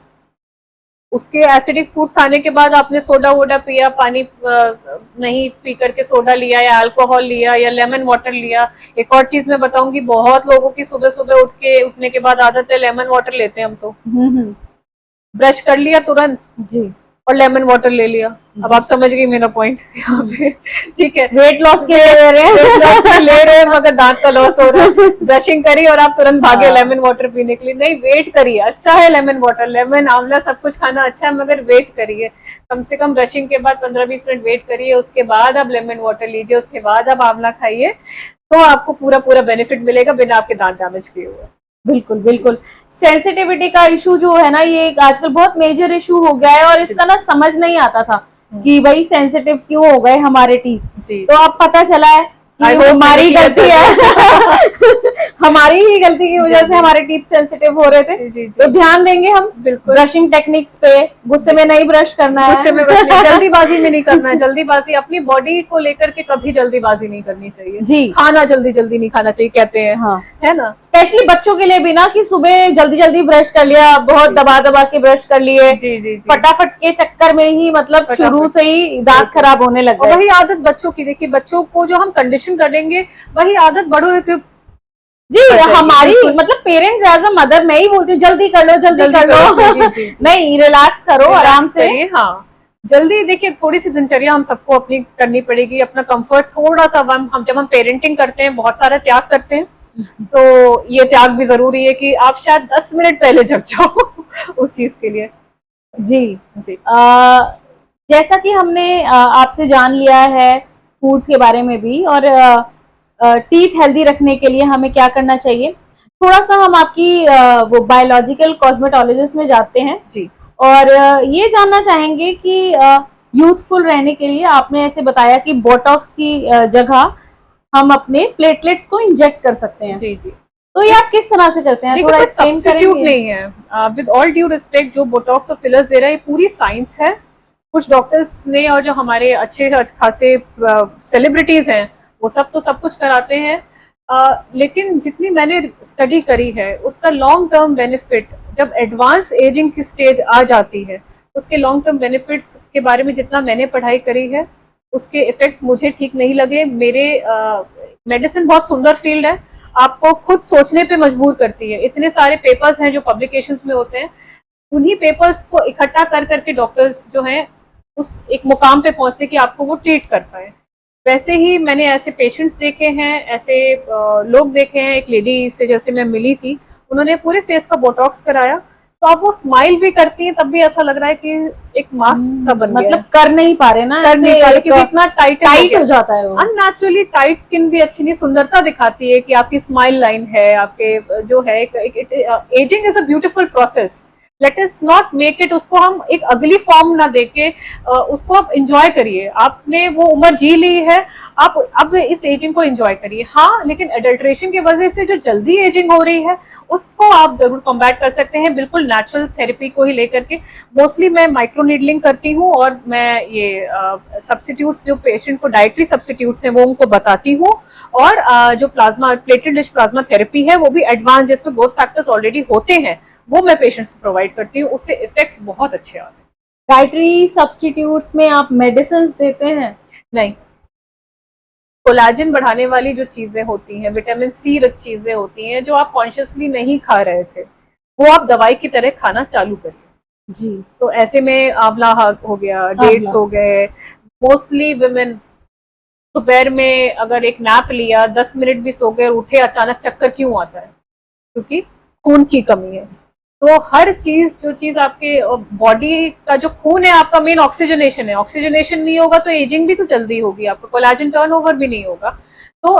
Speaker 2: उसके एसिडिक फूड खाने के बाद आपने सोडा वोडा पिया, पानी नहीं पी करके सोडा लिया या अल्कोहल लिया या लेमन वाटर लिया। एक और चीज मैं बताऊंगी, बहुत लोगों की सुबह सुबह उठने के बाद आदत है लेमन वाटर लेते हैं हम तो। ब्रश कर लिया तुरंत
Speaker 1: जी,
Speaker 2: और लेमन वाटर ले लिया। अब आप समझ गई मेरा पॉइंट यहाँ पे, ठीक है।
Speaker 1: वेट लॉस के लिए ले रहे हैं।
Speaker 2: वेट लॉस के लिए ले रहे हैं मगर दांत का लॉस हो रहा है। ब्रशिंग करी और आप तुरंत भागे लेमन वाटर पीने के लिए। नहीं, वेट करिए। अच्छा है लेमन वाटर, लेमन आंवला सब कुछ खाना अच्छा है, मगर वेट करिए। कम से कम ब्रशिंग के बाद 15-20 मिनट वेट करिए, उसके बाद आप लेमन वाटर लीजिए, उसके बाद आप आंवला खाइए, तो आपको पूरा पूरा बेनिफिट मिलेगा बिना आपके दांत डैमेज किए हुए।
Speaker 1: बिल्कुल बिल्कुल। सेंसिटिविटी का इशू जो है ना, ये एक आजकल बहुत मेजर इशू हो गया है, और इसका ना समझ नहीं आता था कि भाई सेंसिटिव क्यों हो गए हमारे टीथ।
Speaker 2: जी।
Speaker 1: तो अब पता चला है कि हमारी गलती है। हमारी ही गलती की वजह से हमारे टीथ सेंसिटिव हो रहे थे।
Speaker 2: जी।
Speaker 1: तो ध्यान देंगे हम
Speaker 2: बिल्कुल।
Speaker 1: ब्रशिंग टेक्निक्स पे। गुस्से में नहीं ब्रश करना है,
Speaker 2: गुस्से में ब्रश नहीं, जल्दीबाजी में नहीं करना है। जल्दीबाजी अपनी बॉडी को लेकर के कभी जल्दीबाजी नहीं करनी चाहिए।
Speaker 1: जी।
Speaker 2: खाना जल्दी जल्दी नहीं खाना चाहिए कहते हैं,
Speaker 1: हाँ,
Speaker 2: है ना।
Speaker 1: स्पेशली बच्चों के लिए भी ना, कि सुबह जल्दी जल्दी ब्रश कर लिया, बहुत दबा दबा के ब्रश कर लिए,
Speaker 2: जी।
Speaker 1: फटाफट के चक्कर में ही मतलब शुरू से ही दांत खराब होने लग
Speaker 2: और
Speaker 1: गए।
Speaker 2: वही आदत बच्चों की, देखिए बच्चों को जो हम कंडीशन करेंगे वही आदत बड़ों के।
Speaker 1: जी, हमारी मतलब पेरेंट्स एज अ मदर मैं ही बोलती हूँ जल्दी कर लो, जल्दी कर लो।
Speaker 2: जी।
Speaker 1: नहीं, रिलैक्स करो, आराम से।
Speaker 2: हाँ, जल्दी देखिए, थोड़ी सी दिनचर्या हम सबको अपनी करनी पड़ेगी। अपना कंफर्ट थोड़ा सा, हम जब हम पेरेंटिंग करते हैं बहुत सारा त्याग करते हैं, तो ये त्याग भी जरूरी है कि आप शायद 10 मिनट पहले जग जाओ उस चीज के लिए।
Speaker 1: जी
Speaker 2: जी।
Speaker 1: जैसा कि हमने आपसे जान लिया है फूड्स के बारे में भी, और टीथ हेल्दी रखने के लिए हमें क्या करना चाहिए, थोड़ा सा हम आपकी वो बायोलॉजिकल कॉस्मेटोलॉजिस्ट में जाते हैं।
Speaker 2: जी।
Speaker 1: और ये जानना चाहेंगे कि यूथफुल रहने के लिए आपने ऐसे बताया कि बोटॉक्स की जगह हम अपने प्लेटलेट्स को इंजेक्ट कर सकते हैं।
Speaker 2: जी।
Speaker 1: तो ये आप किस तरह से करते हैं, थोड़ा एक्सप्लेन
Speaker 2: सब्स्टिट्यूट
Speaker 1: करेंगे?
Speaker 2: नहीं है। विद ऑल ड्यू रिस्पेक्ट, जो बोटॉक्स और फिलर्स दे रहे हैं पूरी साइंस है। कुछ डॉक्टर्स ने और जो हमारे अच्छे खासे सेलिब्रिटीज हैं वो सब तो सब कुछ कराते हैं, लेकिन जितनी मैंने स्टडी करी है उसका लॉन्ग टर्म बेनिफिट, जब एडवांस एजिंग की स्टेज आ जाती है उसके लॉन्ग टर्म बेनिफिट्स के बारे में जितना मैंने पढ़ाई करी है, उसके इफेक्ट्स मुझे ठीक नहीं लगे। मेरे मेडिसिन बहुत सुंदर फील्ड है, आपको खुद सोचने पे मजबूर करती है। इतने सारे पेपर्स हैं जो पब्लिकेशंस में होते हैं, उन्हीं पेपर्स को इकट्ठा कर करके डॉक्टर्स जो हैं उस एक मुकाम पे पहुंचते कि आपको वो ट्रीट कर पाए। वैसे ही मैंने ऐसे पेशेंट्स देखे हैं, ऐसे लोग देखे हैं। एक लेडी से जैसे मैं मिली थी, उन्होंने पूरे फेस का बोटॉक्स कराया, तो आप वो स्माइल भी करती हैं तब भी ऐसा लग रहा है कि एक मास्क सा बन गया
Speaker 1: मतलब कर नहीं पा रहे ना,
Speaker 2: कर नहीं पा रहे क्योंकि इतना टाइट
Speaker 1: हो जाता है वो।
Speaker 2: अननेचुरली टाइट स्किन भी अच्छी नहीं, सुंदरता दिखाती है कि आपकी स्माइल लाइन है, आपके जो है। Ageing is a beautiful process, let us not make it, उसको हम एक अगली फॉर्म ना देके उसको आप एंजॉय करिए। आपने वो उम्र जी ली है, आप अब इस एजिंग को एंजॉय करिए। हाँ, लेकिन एडल्ट्रेशन की वजह से जो जल्दी एजिंग हो रही है उसको आप जरूर कॉम्बैट कर सकते हैं, बिल्कुल नेचुरल थेरेपी को ही लेकर के। मोस्टली मैं माइक्रो नीडलिंग करती हूँ, और मैं ये सब्स्टिट्यूट्स जो पेशेंट को डाइटरी सब्स्टिट्यूट्स हैं वो उनको बताती हूँ। और जो plasma plated rich plasma therapy है वो भी एडवांस, जिसमें ग्रोथ फैक्टर्स ऑलरेडी होते हैं, वो मैं पेशेंट्स को प्रोवाइड करती हूँ। उससे इफेक्ट्स बहुत अच्छे आते हैं।
Speaker 1: डाइटरी सब्स्टिट्यूट्स में आप मेडिसिन देते हैं?
Speaker 2: नहीं, कोलाजन बढ़ाने वाली जो चीजें होती हैं, विटामिन सी रिच चीजें होती हैं, जो आप कॉन्शियसली नहीं खा रहे थे, वो आप दवाई की तरह खाना चालू करिए।
Speaker 1: जी।
Speaker 2: तो ऐसे में आंवला हो गया, डेट्स हो गए। मोस्टली विमेन दोपहर में अगर एक नैप लिया, 10 मिनट भी सो गए, उठे, अचानक चक्कर क्यों आता है? क्योंकि खून की कमी है। तो हर चीज, जो चीज आपके बॉडी का जो खून है आपका मेन ऑक्सीजनेशन है, ऑक्सीजनेशन नहीं होगा तो एजिंग भी तो जल्दी होगी, आपका कोलाजन टर्नओवर भी नहीं होगा। तो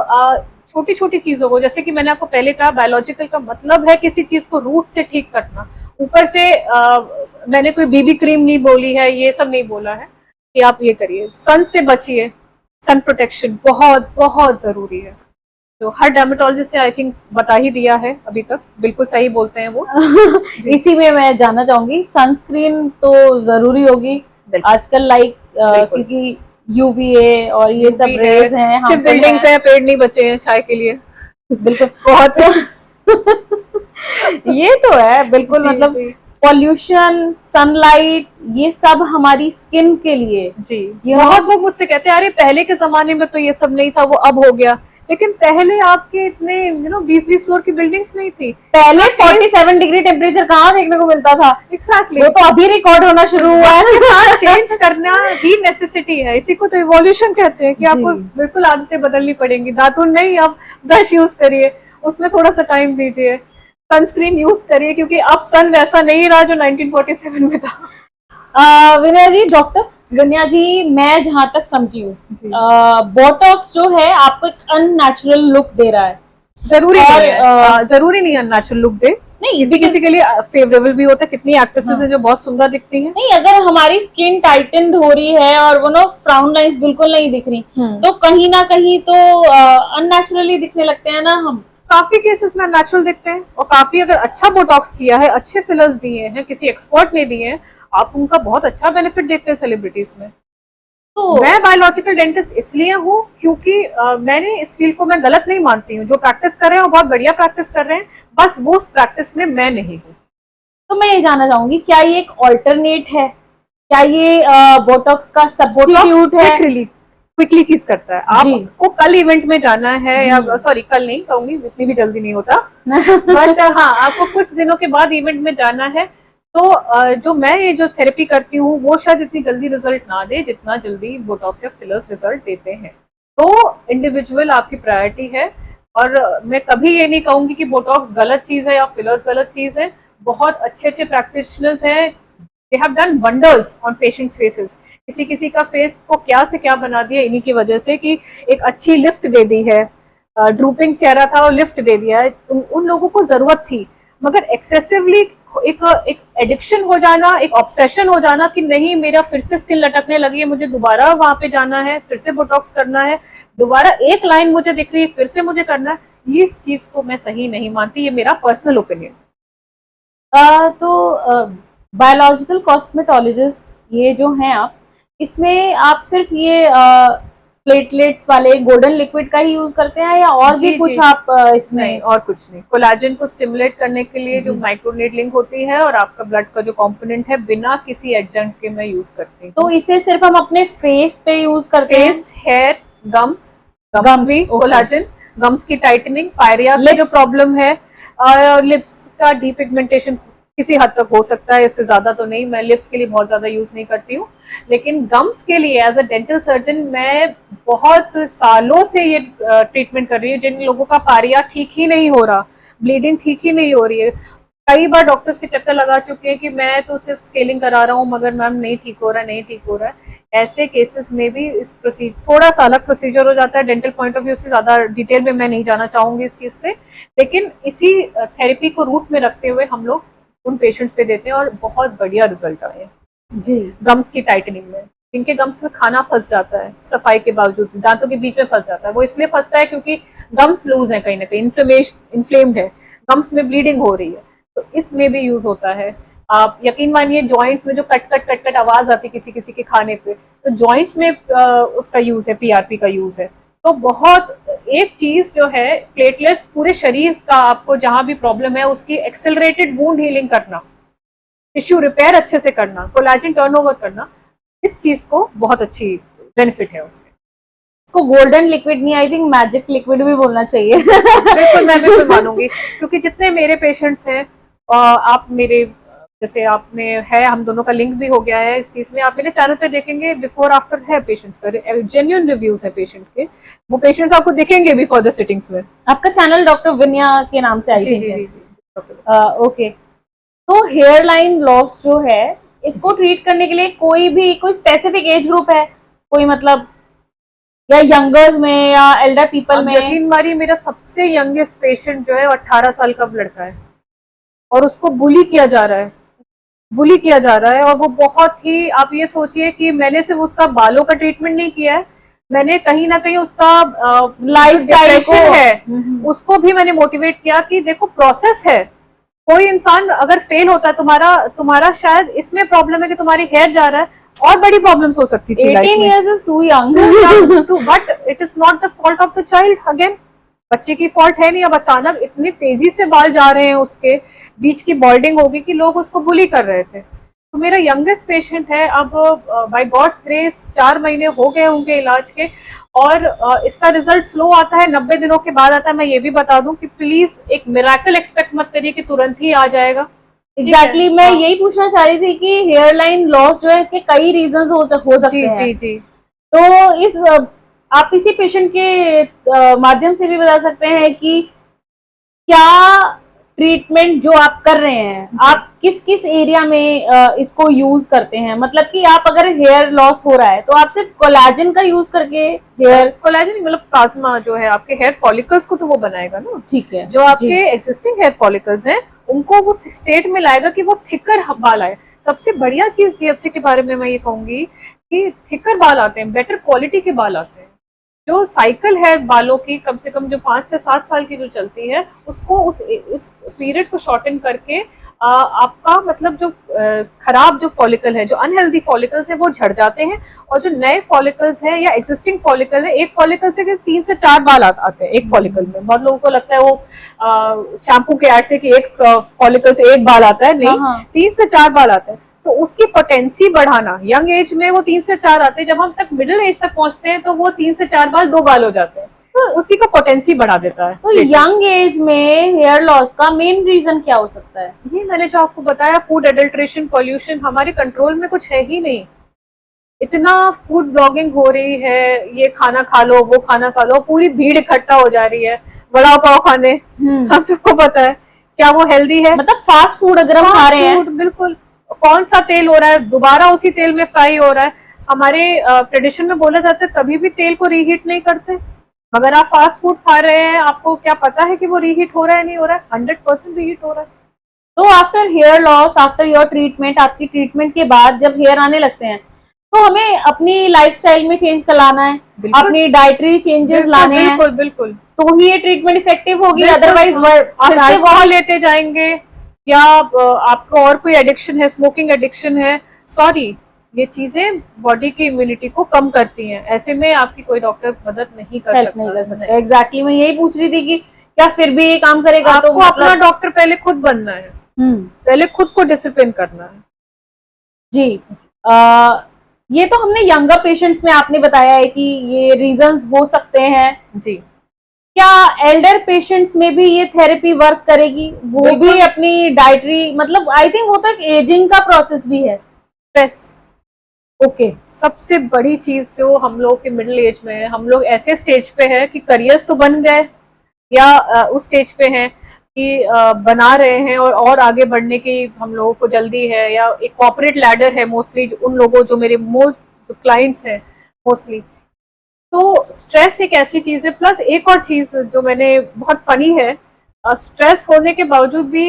Speaker 2: छोटी छोटी चीजों को, जैसे कि मैंने आपको पहले कहा, बायोलॉजिकल का मतलब है किसी चीज को रूट से ठीक करना। ऊपर से मैंने कोई बीबी क्रीम नहीं बोली है, ये सब नहीं बोला है कि आप ये करिए। सन से बचिए, सन प्रोटेक्शन बहुत बहुत जरूरी है। तो हर डर्मेटोलॉजिस्ट से आई थिंक बता ही दिया है अभी तक, बिल्कुल सही बोलते हैं वो।
Speaker 1: इसी में मैं जानना चाहूंगी, सनस्क्रीन तो जरूरी होगी, आजकल लाइक क्योंकि यूवीए और ये सब रेज हैं,
Speaker 2: सिर्फ बिल्डिंग्स हैं, पेड़ नहीं बचे हैं चाय के लिए।
Speaker 1: बिल्कुल बहुत ये तो है बिल्कुल, मतलब पॉल्यूशन, सनलाइट, ये सब हमारी स्किन के लिए
Speaker 2: जी। बहुत लोग मुझसे कहते हैं अरे पहले के जमाने में तो ये सब नहीं था, वो अब हो गया। लेकिन पहले आपके इतने 20-20 फ्लोर की बिल्डिंग्स नहीं थी।
Speaker 1: पहले 47 डिग्री टेम्परेचर कहाँ देखने को मिलता था।
Speaker 2: एग्जैक्टली,
Speaker 1: वो तो अभी रिकॉर्ड होना शुरू हुआ है।
Speaker 2: चेंज करना ही नेसेसिटी है, इसी को तो इवोल्यूशन कहते हैं कि आपको बिल्कुल आदतें बदलनी पड़ेंगी। दातुन नहीं, आप ब्रश यूज करिए, उसमें थोड़ा सा टाइम दीजिए, सनस्क्रीन यूज करिए क्योंकि अब सन वैसा नहीं रहा जो 1947 में था।
Speaker 1: विनय जी, डॉक्टर विनया जी, मैं जहां तक समझी हूँ बोटॉक्स जो है आपको एक अननेचुरल लुक दे रहा है।
Speaker 2: जरूरी नहीं अननेचुरल लुक दे, नहीं, किसी के लिए फेवरेबल भी होता है। कितनी एक्ट्रेसेस हैं जो बहुत सुंदर दिखती हैं।
Speaker 1: नहीं, अगर हमारी स्किन टाइटन्ड हो रही है और वो ना फ्राउन लाइंस बिल्कुल नहीं दिख रही, तो कहीं ना कहीं तो अननेचुरली दिखने लगते हैं ना हम।
Speaker 2: काफी केसेस में नेचुरल दिखते हैं, और काफी अगर अच्छा बोटॉक्स किया है, अच्छे फिलर्स दिए हैं, किसी एक्सपर्ट ने दिए हैं, आप उनका बहुत अच्छा बेनिफिट देखते हैं सेलिब्रिटीज में। तो मैं बायोलॉजिकल डेंटिस्ट इसलिए हूँ क्योंकि मैंने इस फील्ड को मैं गलत नहीं मानती हूँ। जो प्रैक्टिस कर रहे हैं वो बहुत बढ़िया प्रैक्टिस कर रहे हैं, बस वो उस प्रैक्टिस में मैं नहीं हूँ।
Speaker 1: तो मैं ये जानना चाहूंगी, क्या ये एक ऑल्टरनेट है, क्या ये बोटॉक्स का सब्स्टिट्यूट है?
Speaker 2: क्विकली चीज करता है। आपको कल इवेंट में जाना है, या सॉरी कल नहीं कहूंगी, इतनी भी जल्दी नहीं होता बट हाँ, आपको कुछ दिनों के बाद इवेंट में जाना है, तो जो मैं ये जो थेरेपी करती हूँ वो शायद इतनी जल्दी रिजल्ट ना दे जितना जल्दी बोटॉक्स या फिलर्स रिजल्ट देते हैं। तो इंडिविजुअल आपकी प्रायोरिटी है, और मैं कभी ये नहीं कहूंगी कि बोटॉक्स गलत चीज है या फिलर्स गलत चीज है। बहुत अच्छे अच्छे प्रैक्टिशनर्स हैं, they have done wonders on patients faces. किसी का फेस को क्या से क्या बना दिया इन्हीं की वजह से कि एक अच्छी लिफ्ट दे दी है। ड्रूपिंग चेहरा था और लिफ्ट दे दिया है, उन लोगों को जरूरत थी। मगर एक्सेसिवली एक एडिक्शन हो जाना, एक ऑब्सेशन हो जाना कि नहीं मेरा फिर से स्किन लटकने लगी है, मुझे दोबारा वहां पे जाना है, फिर से बोटॉक्स करना है, दोबारा एक लाइन मुझे दिख रही है फिर से मुझे करना है, ये इस चीज को मैं सही नहीं मानती। ये मेरा पर्सनल ओपिनियन।
Speaker 1: तो बायोलॉजिकल कॉस्मेटोलॉजिस्ट ये जो हैं आप, इसमें आप सिर्फ ये प्लेटलेट्स वाले गोल्डन लिक्विड का ही यूज करते हैं या और भी कुछ आप इसमें?
Speaker 2: नहीं, और कुछ नहीं। कोलाजन को स्टिमुलेट करने के लिए जो माइक्रोनीडलिंग होती है और आपका ब्लड का जो कंपोनेंट है, बिना किसी एडजंक्ट के मैं यूज करती हूँ।
Speaker 1: तो इसे सिर्फ हम अपने फेस पे यूज करते हैं?
Speaker 2: फेस, हेयर, गम्स भी कोलाजन, गम्स की टाइटनिंग, पायरिया की जो प्रॉब्लम है, लिप्स का डीपिगमेंटेशन किसी हद तक हो सकता है, इससे ज्यादा तो नहीं। मैं लिप्स के लिए बहुत ज्यादा यूज नहीं करती हूँ, लेकिन गम्स के लिए एज अ डेंटल सर्जन मैं बहुत सालों से ये ट्रीटमेंट कर रही हूँ। जिन लोगों का पारिया ठीक ही नहीं हो रहा, ब्लीडिंग ठीक ही नहीं हो रही है, कई बार डॉक्टर्स के चक्कर लगा चुके हैं कि मैं तो सिर्फ स्केलिंग करा रहा हूँ मगर मैम नहीं ठीक हो रहा है। ऐसे केसेस में भी इस प्रोसीजर थोड़ा सा अलग प्रोसीजर हो जाता है डेंटल पॉइंट ऑफ व्यू से, ज्यादा डिटेल में मैं नहीं जाना चाहूंगी इस चीज से, लेकिन इसी थेरेपी को रूट में रखते हुए हम लोग उन पेशेंट्स पे देते हैं और बहुत बढ़िया रिजल्ट आए हैं
Speaker 1: जी। गम्स
Speaker 2: की टाइटनिंग में, जिनके गम्स में खाना फंस जाता है सफाई के बावजूद, दांतों के बीच में फंस जाता है, वो इसलिए फंसता है क्योंकि गम्स लूज है, कहीं ना कहीं इन्फ्लेम्ड है, गम्स में ब्लीडिंग हो रही है, तो इसमें भी यूज होता है। आप यकीन मानिए जॉइंट्स में जो कट आवाज आती है किसी के खाने पे, तो जॉइंट्स में उसका यूज है, पीआरपी का यूज है। तो बहुत एक चीज जो है प्लेटलेट्स पूरे शरीर का, आपको जहां भी प्रॉब्लम है उसकी एक्सेलरेटेड वुंड हीलिंग करना, टिश्यू रिपेयर अच्छे से करना, कोलाजन टर्नओवर करना, इस चीज को बहुत अच्छी बेनिफिट है उसके।
Speaker 1: इसको गोल्डन लिक्विड नहीं, आई थिंक मैजिक लिक्विड भी बोलना चाहिए।
Speaker 2: बिल्कुल, मैं बिल्कुल मानूंगी, क्योंकि जितने मेरे पेशेंट्स हैं, आप मेरे जैसे आपने है, हम दोनों का लिंक भी हो गया है इस चीज में, आप मेरे चैनल पे देखेंगे बिफोर आफ्टर है पेशेंट्स का, जेन्युइन रिव्यूज है पेशेंट के, वो पेशेंट्स आपको दिखेंगे बिफोर द सिटिंग्स में।
Speaker 1: आपका चैनल डॉक्टर विनया के नाम से आई थी? ओके। तो हेयर लाइन लॉस जो है, इसको ट्रीट करने के लिए कोई स्पेसिफिक एज ग्रुप है, कोई मतलब, या यंगर्स में या एल्डर पीपल में?
Speaker 2: यकीन मानिए मेरा सबसे यंगेस्ट पेशेंट जो है 18 साल का लड़का है, और उसको बुली किया जा रहा है, और वो बहुत ही, आप ये सोचिए कि मैंने सिर्फ उसका बालों का ट्रीटमेंट नहीं किया है, मैंने कहीं ना कहीं उसका लाइफ स्टाइल है उसको भी मैंने मोटिवेट किया कि देखो प्रोसेस है, कोई इंसान अगर फेल होता है, तुम्हारा शायद इसमें प्रॉब्लम है कि तुम्हारी हेयर जा रहा है, और बड़ी प्रॉब्लम्स हो सकती थी
Speaker 1: 18 years is too young.
Speaker 2: But it is not the fault of the child. Again बच्चे की फॉल्ट है नहीं। अब अचानक इतनी तेजी से बाल जा रहे हैं, उसके बीच की बॉल्डिंग होगी कि लोग उसको बुली कर रहे थे। तो मेरा यंगेस्ट पेशेंट है, अब बाय गॉड्स ग्रेस 4 महीने हो गए होंगे इलाज के, और इसका रिजल्ट स्लो आता है, 90 दिनों के बाद आता है। मैं ये भी बता दूं कि प्लीज एक मिरेकल एक्सपेक्ट मत करिए कि तुरंत ही आ जाएगा।
Speaker 1: एग्जैक्टली मैं यही पूछना चाह रही थी कि हेयर लाइन लॉस जो है इसके कई रीजंस हो सकते
Speaker 2: जी
Speaker 1: हैं।
Speaker 2: जी जी।
Speaker 1: तो इस आप इसी पेशेंट के माध्यम से भी बता सकते हैं कि क्या ट्रीटमेंट जो आप कर रहे हैं, आप किस किस एरिया में इसको यूज करते हैं? मतलब कि आप अगर हेयर लॉस हो रहा है तो आप सिर्फ कोलेजन का यूज करके हेयर,
Speaker 2: कोलेजन मतलब प्लाज्मा जो है आपके हेयर फॉलिकल्स को तो वो बनाएगा ना।
Speaker 1: ठीक है,
Speaker 2: जो आपके एग्जिस्टिंग हेयर फॉलिकल्स हैं उनको वो स्टेट में लाएगा कि वो थिकर बाल आए। सबसे बढ़िया चीज जीएफसी के बारे में मैं ये कहूंगी कि थिकर बाल आते हैं, बेटर क्वालिटी के बाल आते हैं। जो साइकिल है बालों की, कम से कम जो 5 से 7 साल की जो चलती है, उसको उस पीरियड को शॉर्टन करके आपका मतलब जो खराब जो फॉलिकल है, जो अनहेल्दी फॉलिकल्स है वो झड़ जाते हैं, और जो नए फॉलिकल्स है या एग्जिस्टिंग फॉलिकल है, एक फॉलिकल से 3 से 4 बाल आते हैं एक फॉलिकल में। बहुत लोगों को लगता है वो शैम्पू के ऐड से कि एक फॉलिकल से एक बाल आता है, नहीं, 3 से 4 बाल आते हैं। तो उसकी पोटेंसी बढ़ाना, यंग एज में वो 3 से 4 आते हैं, जब हम तक मिडिल एज तक पहुंचते हैं तो वो 3 से 4 बाल 2 बाल हो जाते हैं। तो उसी का पोटेंसी बढ़ा देता है।
Speaker 1: तो यंग एज में हेयर लॉस का मेन रीजन क्या हो सकता है?
Speaker 2: ये मैंने जो आपको बताया, फूड एडल्ट्रेशन, पॉल्यूशन, हमारे कंट्रोल में कुछ है ही नहीं। इतना फूड ब्लॉगिंग हो रही है, ये खाना खा लो, वो खाना खा लो, पूरी भीड़ इकट्ठा हो जा रही है वड़ा पाव खाने। हम सबको पता है क्या वो हेल्दी है?
Speaker 1: मतलब फास्ट फूड अगर हम खा रहे हैं,
Speaker 2: बिल्कुल, कौन सा तेल हो रहा है, दोबारा उसी तेल में फ्राई हो रहा है। हमारे ट्रेडिशन में बोला जाता है कभी भी तेल को रीहीट नहीं करते। अगर आप फास्ट फूड खा रहे हैं, आपको क्या पता है कि वो रीहीट हो रहा है नहीं हो रहा है? 100% रीहीट हो रहा है।
Speaker 1: तो after hair loss, after your treatment, आपकी ट्रीटमेंट के बाद जब हेयर आने लगते हैं तो हमें अपनी लाइफस्टाइल में चेंज कर लाना है, अपनी डाइटरी चेंजेस लाने हैं,
Speaker 2: बिल्कुल बिल्कुल,
Speaker 1: तो ही ये ट्रीटमेंट इफेक्टिव होगी। अदरवाइज
Speaker 2: आप अल्कोहल लेते जाएंगे या आपको और कोई एडिक्शन है, स्मोकिंग एडिक्शन है, सॉरी, ये चीजें बॉडी की इम्यूनिटी को कम करती हैं। ऐसे में आपकी कोई डॉक्टर मदद नहीं कर सकता।
Speaker 1: एग्जैक्टली मैं यही पूछ रही थी कि क्या फिर भी ये काम करेगा?
Speaker 2: आपको
Speaker 1: तो
Speaker 2: अपना डॉक्टर पहले खुद बनना है, पहले खुद को डिसिप्लिन करना है।
Speaker 1: जी, ये तो हमने यंगर पेशेंट्स में आपने बताया है कि ये रीजंस हो सकते हैं
Speaker 2: जी।
Speaker 1: क्या एल्डर पेशेंट्स में भी ये थेरेपी वर्क करेगी? वो भी अपनी डाइटरी, मतलब आई थिंक वो तो एक एजिंग का प्रोसेस भी है।
Speaker 2: स्ट्रेस,
Speaker 1: ओके,
Speaker 2: सबसे बड़ी चीज जो हम लोग के मिडिल एज में है, हम लोग ऐसे स्टेज पे है कि करियर्स तो बन गए या उस स्टेज पे हैं कि बना रहे हैं और आगे बढ़ने की हम लोगों को जल्दी है, या एक कॉर्पोरेट लैडर है मोस्टली उन लोगों जो मेरे मोस्ट जो क्लाइंट्स हैं मोस्टली। तो स्ट्रेस एक ऐसी चीज है। प्लस एक और चीज जो मैंने बहुत फनी है, स्ट्रेस होने के बावजूद भी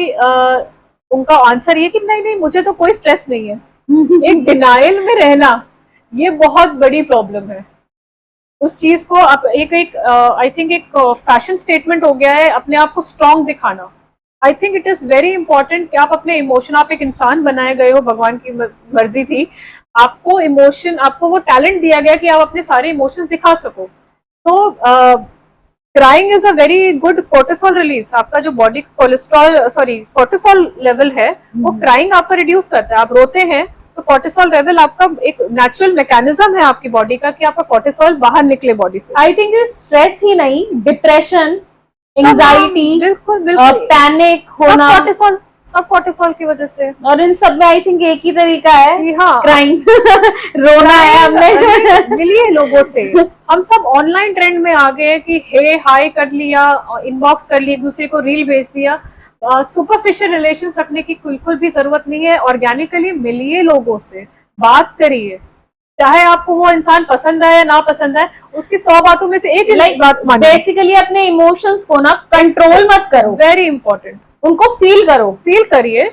Speaker 2: उनका आंसर ये कि नहीं नहीं मुझे तो कोई स्ट्रेस नहीं है। एक डिनाइल में रहना, ये बहुत बड़ी प्रॉब्लम है। उस चीज को आप एक आई थिंक एक फैशन स्टेटमेंट हो गया है अपने आप को स्ट्रांग दिखाना। I think it is very important कि आप अपने इमोशन, आप एक इंसान बनाए गए हो, भगवान की मर्जी थी, आपको इमोशन, आपको वो टैलेंट दिया गया कि आप अपने सारे इमोशंस दिखा सको। तो crying is a very good cortisol release. आपका जो बॉडी कोर्टिसोल लेवल है वो क्राइंग आपका रिड्यूस करता है। आप रोते हैं तो कोर्टिसोल लेवल आपका एक नेचुरल मैकेनिज्म है आपकी बॉडी का कि आपका कोर्टिसोल बाहर निकले बॉडी से।
Speaker 1: आई थिंक स्ट्रेस ही नहीं, डिप्रेशन, एंजाइटी,
Speaker 2: बिल्कुल बिल्कुल,
Speaker 1: पैनिक होना,
Speaker 2: सब कोर्टिसोल की वजह से।
Speaker 1: और इन सब में आई थिंक एक ही तरीका है,
Speaker 2: हाँ,
Speaker 1: क्राइंग। रोना है हमने।
Speaker 2: मिलिए लोगों से। हम सब ऑनलाइन ट्रेंड में आ गए कि हे हाई कर लिया, इनबॉक्स कर लिया, एक दूसरे को रील भेज दिया। सुपरफिशियल रिलेशन रखने की बिल्कुल भी जरूरत नहीं है। ऑर्गेनिकली मिलिए लोगों से, बात करिए, चाहे आपको वो इंसान पसंद आए या ना पसंद आए, उसकी 100 बातों में से एक बात मानिए।
Speaker 1: बेसिकली अपने इमोशंस को ना कंट्रोल मत करो,
Speaker 2: वेरी इंपॉर्टेंट,
Speaker 1: उनको फील करो,
Speaker 2: फील करिए।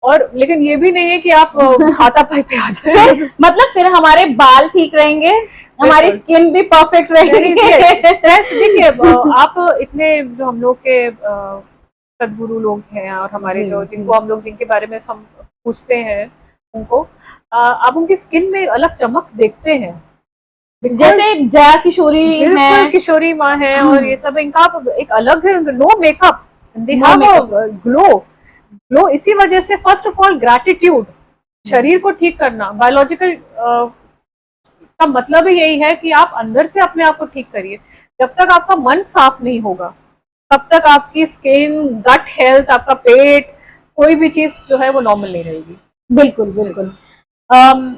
Speaker 2: और लेकिन ये भी नहीं है कि आप हाथापाई पे आ जाए।
Speaker 1: मतलब फिर हमारे बाल ठीक रहेंगे, हमारी स्किन भी परफेक्ट रहेगी।
Speaker 2: देखिए आप इतने जो हम लोग के सदगुरु लोग हैं और हमारे जो जिनको हम लोग जिनके बारे में हम पूछते हैं उनको, आप उनकी स्किन में अलग चमक देखते हैं।
Speaker 1: जैसे जया किशोरी
Speaker 2: बिल्कुल
Speaker 1: है,
Speaker 2: किशोरी माँ है और ये सब, इनका आप एक अलग है, no makeup, they
Speaker 1: No
Speaker 2: have
Speaker 1: makeup.
Speaker 2: Glow. Glow इसी वजह से, फर्स्ट ऑफ ऑल ग्रैटिट्यूड, शरीर को ठीक करना, बायोलॉजिकल का मतलब ही यही है कि आप अंदर से अपने आप को ठीक करिए। जब तक आपका मन साफ नहीं होगा तब तक आपकी स्किन, गट हेल्थ, आपका पेट, कोई भी चीज जो है वो नॉर्मल नहीं रहेगी।
Speaker 1: बिल्कुल बिल्कुल। अम,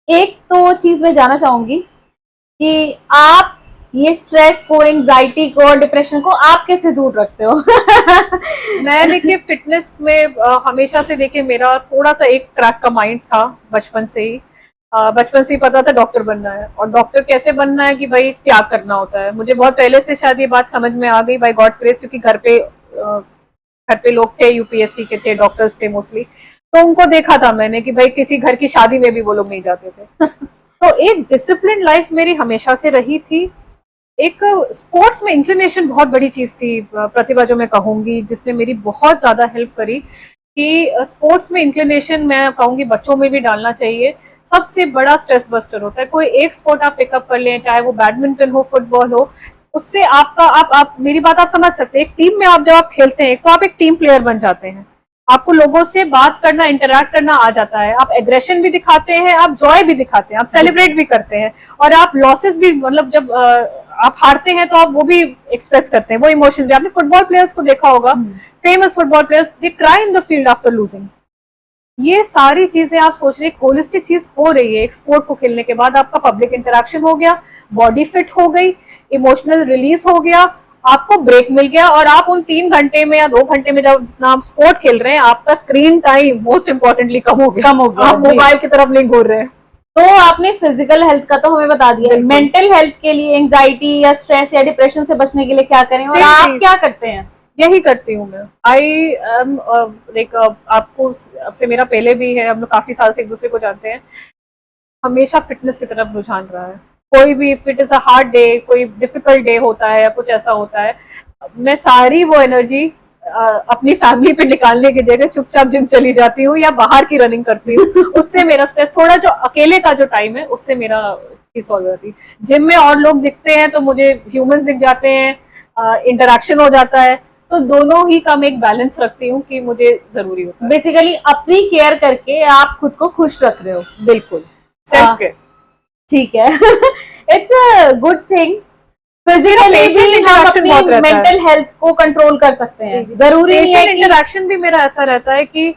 Speaker 1: एक तो चीज मैं जानना चाहूंगी कि आप ये स्ट्रेस को, एंजाइटी को और डिप्रेशन को आप कैसे दूर रखते हो?
Speaker 2: मैं देखिए फिटनेस में हमेशा से, देखिए मेरा थोड़ा सा एक ट्रैक का माइंड था बचपन से ही। बचपन से ही पता था डॉक्टर बनना है, और डॉक्टर कैसे बनना है कि भाई त्याग करना होता है। मुझे बहुत पहले से शायद ये बात समझ में आ गई बाय गॉड्स ग्रेस, क्योंकि घर पे लोग थे, यूपीएससी के थे, डॉक्टर्स थे मोस्टली, तो उनको देखा था मैंने कि भाई किसी घर की शादी में भी वो लोग नहीं जाते थे। तो एक डिसिप्लिन लाइफ मेरी हमेशा से रही थी। एक स्पोर्ट्स में इंक्लिनेशन बहुत बड़ी चीज थी, प्रतिभा, जो मैं कहूंगी जिसने मेरी बहुत ज्यादा हेल्प करी, कि स्पोर्ट्स में इंक्लिनेशन मैं कहूंगी बच्चों में भी डालना चाहिए। सबसे बड़ा स्ट्रेस बस्टर होता है। कोई एक स्पोर्ट आप पिकअप कर लें, चाहे वो बैडमिंटन हो, फुटबॉल हो, उससे आपका, आप मेरी बात आप समझ सकते हैं। एक टीम में आप जब आप खेलते हैं तो आप एक टीम प्लेयर बन जाते हैं, आपको लोगों से बात करना, इंटरैक्ट करना आ जाता है, आप एग्रेशन भी दिखाते हैं, आप जॉय भी दिखाते हैं, आप सेलिब्रेट भी करते हैं, और आप लॉसेस भी, मतलब जब आप हारते हैं तो आप वो भी एक्सप्रेस करते हैं, वो इमोशन भी। आपने फुटबॉल प्लेयर्स को देखा होगा, famous football players, they cry in the field after losing. ये सारी चीजें आप सोच रहे, होलिस्टिक चीज हो रही है। एक स्पोर्ट को खेलने के बाद आपका पब्लिक इंटरेक्शन हो गया, बॉडी फिट हो गई, इमोशनल रिलीज हो गया, आपको ब्रेक मिल गया, और आप उन 3 घंटे में या 2 घंटे में जब जितना आप स्पोर्ट खेल रहे हैं, आपका स्क्रीन टाइम मोस्ट इंपॉर्टेंटली कम हो गया, आप मोबाइल की तरफ नहीं घूर रहे हैं।
Speaker 1: तो आपने फिजिकल हेल्थ का तो हमें बता दिया, मेंटल हेल्थ के लिए, एंजाइटी या स्ट्रेस या डिप्रेशन से बचने के लिए क्या करें, और आप क्या करते हैं?
Speaker 2: यही करती हूँ मैं। आई एम लाइक, आपको आपसे मेरा पहले भी है, हम लोग काफी साल से एक दूसरे को जानते हैं, हमेशा फिटनेस की तरफ रुझान रहा है। कोई भी, if it is a hard day, कोई डिफिकल्ट डे होता है या कुछ ऐसा होता है, मैं सारी वो एनर्जी अपनी फैमिली पे निकालने की जगह चुपचाप जिम चली जाती हूँ या बाहर की रनिंग करती हूँ। उससे मेरा स्ट्रेस थोड़ा, जो अकेले का जो टाइम है, उससे मेरा चीज सॉल्व हो जाती है। जिम में और लोग दिखते हैं तो मुझे ह्यूमंस दिख जाते हैं, इंटरेक्शन हो जाता है, तो दोनों ही का मैं एक बैलेंस रखती हूँ कि मुझे जरूरी होता है।
Speaker 1: बेसिकली अपनी केयर करके आप खुद को खुश रख रहे हो।
Speaker 2: बिल्कुल, सेल्फ केयर।
Speaker 1: ठीक है। It's a good thing. Physically भी हम अपनी मेंटल हेल्थ को कंट्रोल कर सकते हैं, जरूरी नहीं है कि
Speaker 2: इंटरेक्शन भी मेरा ऐसा रहता है कि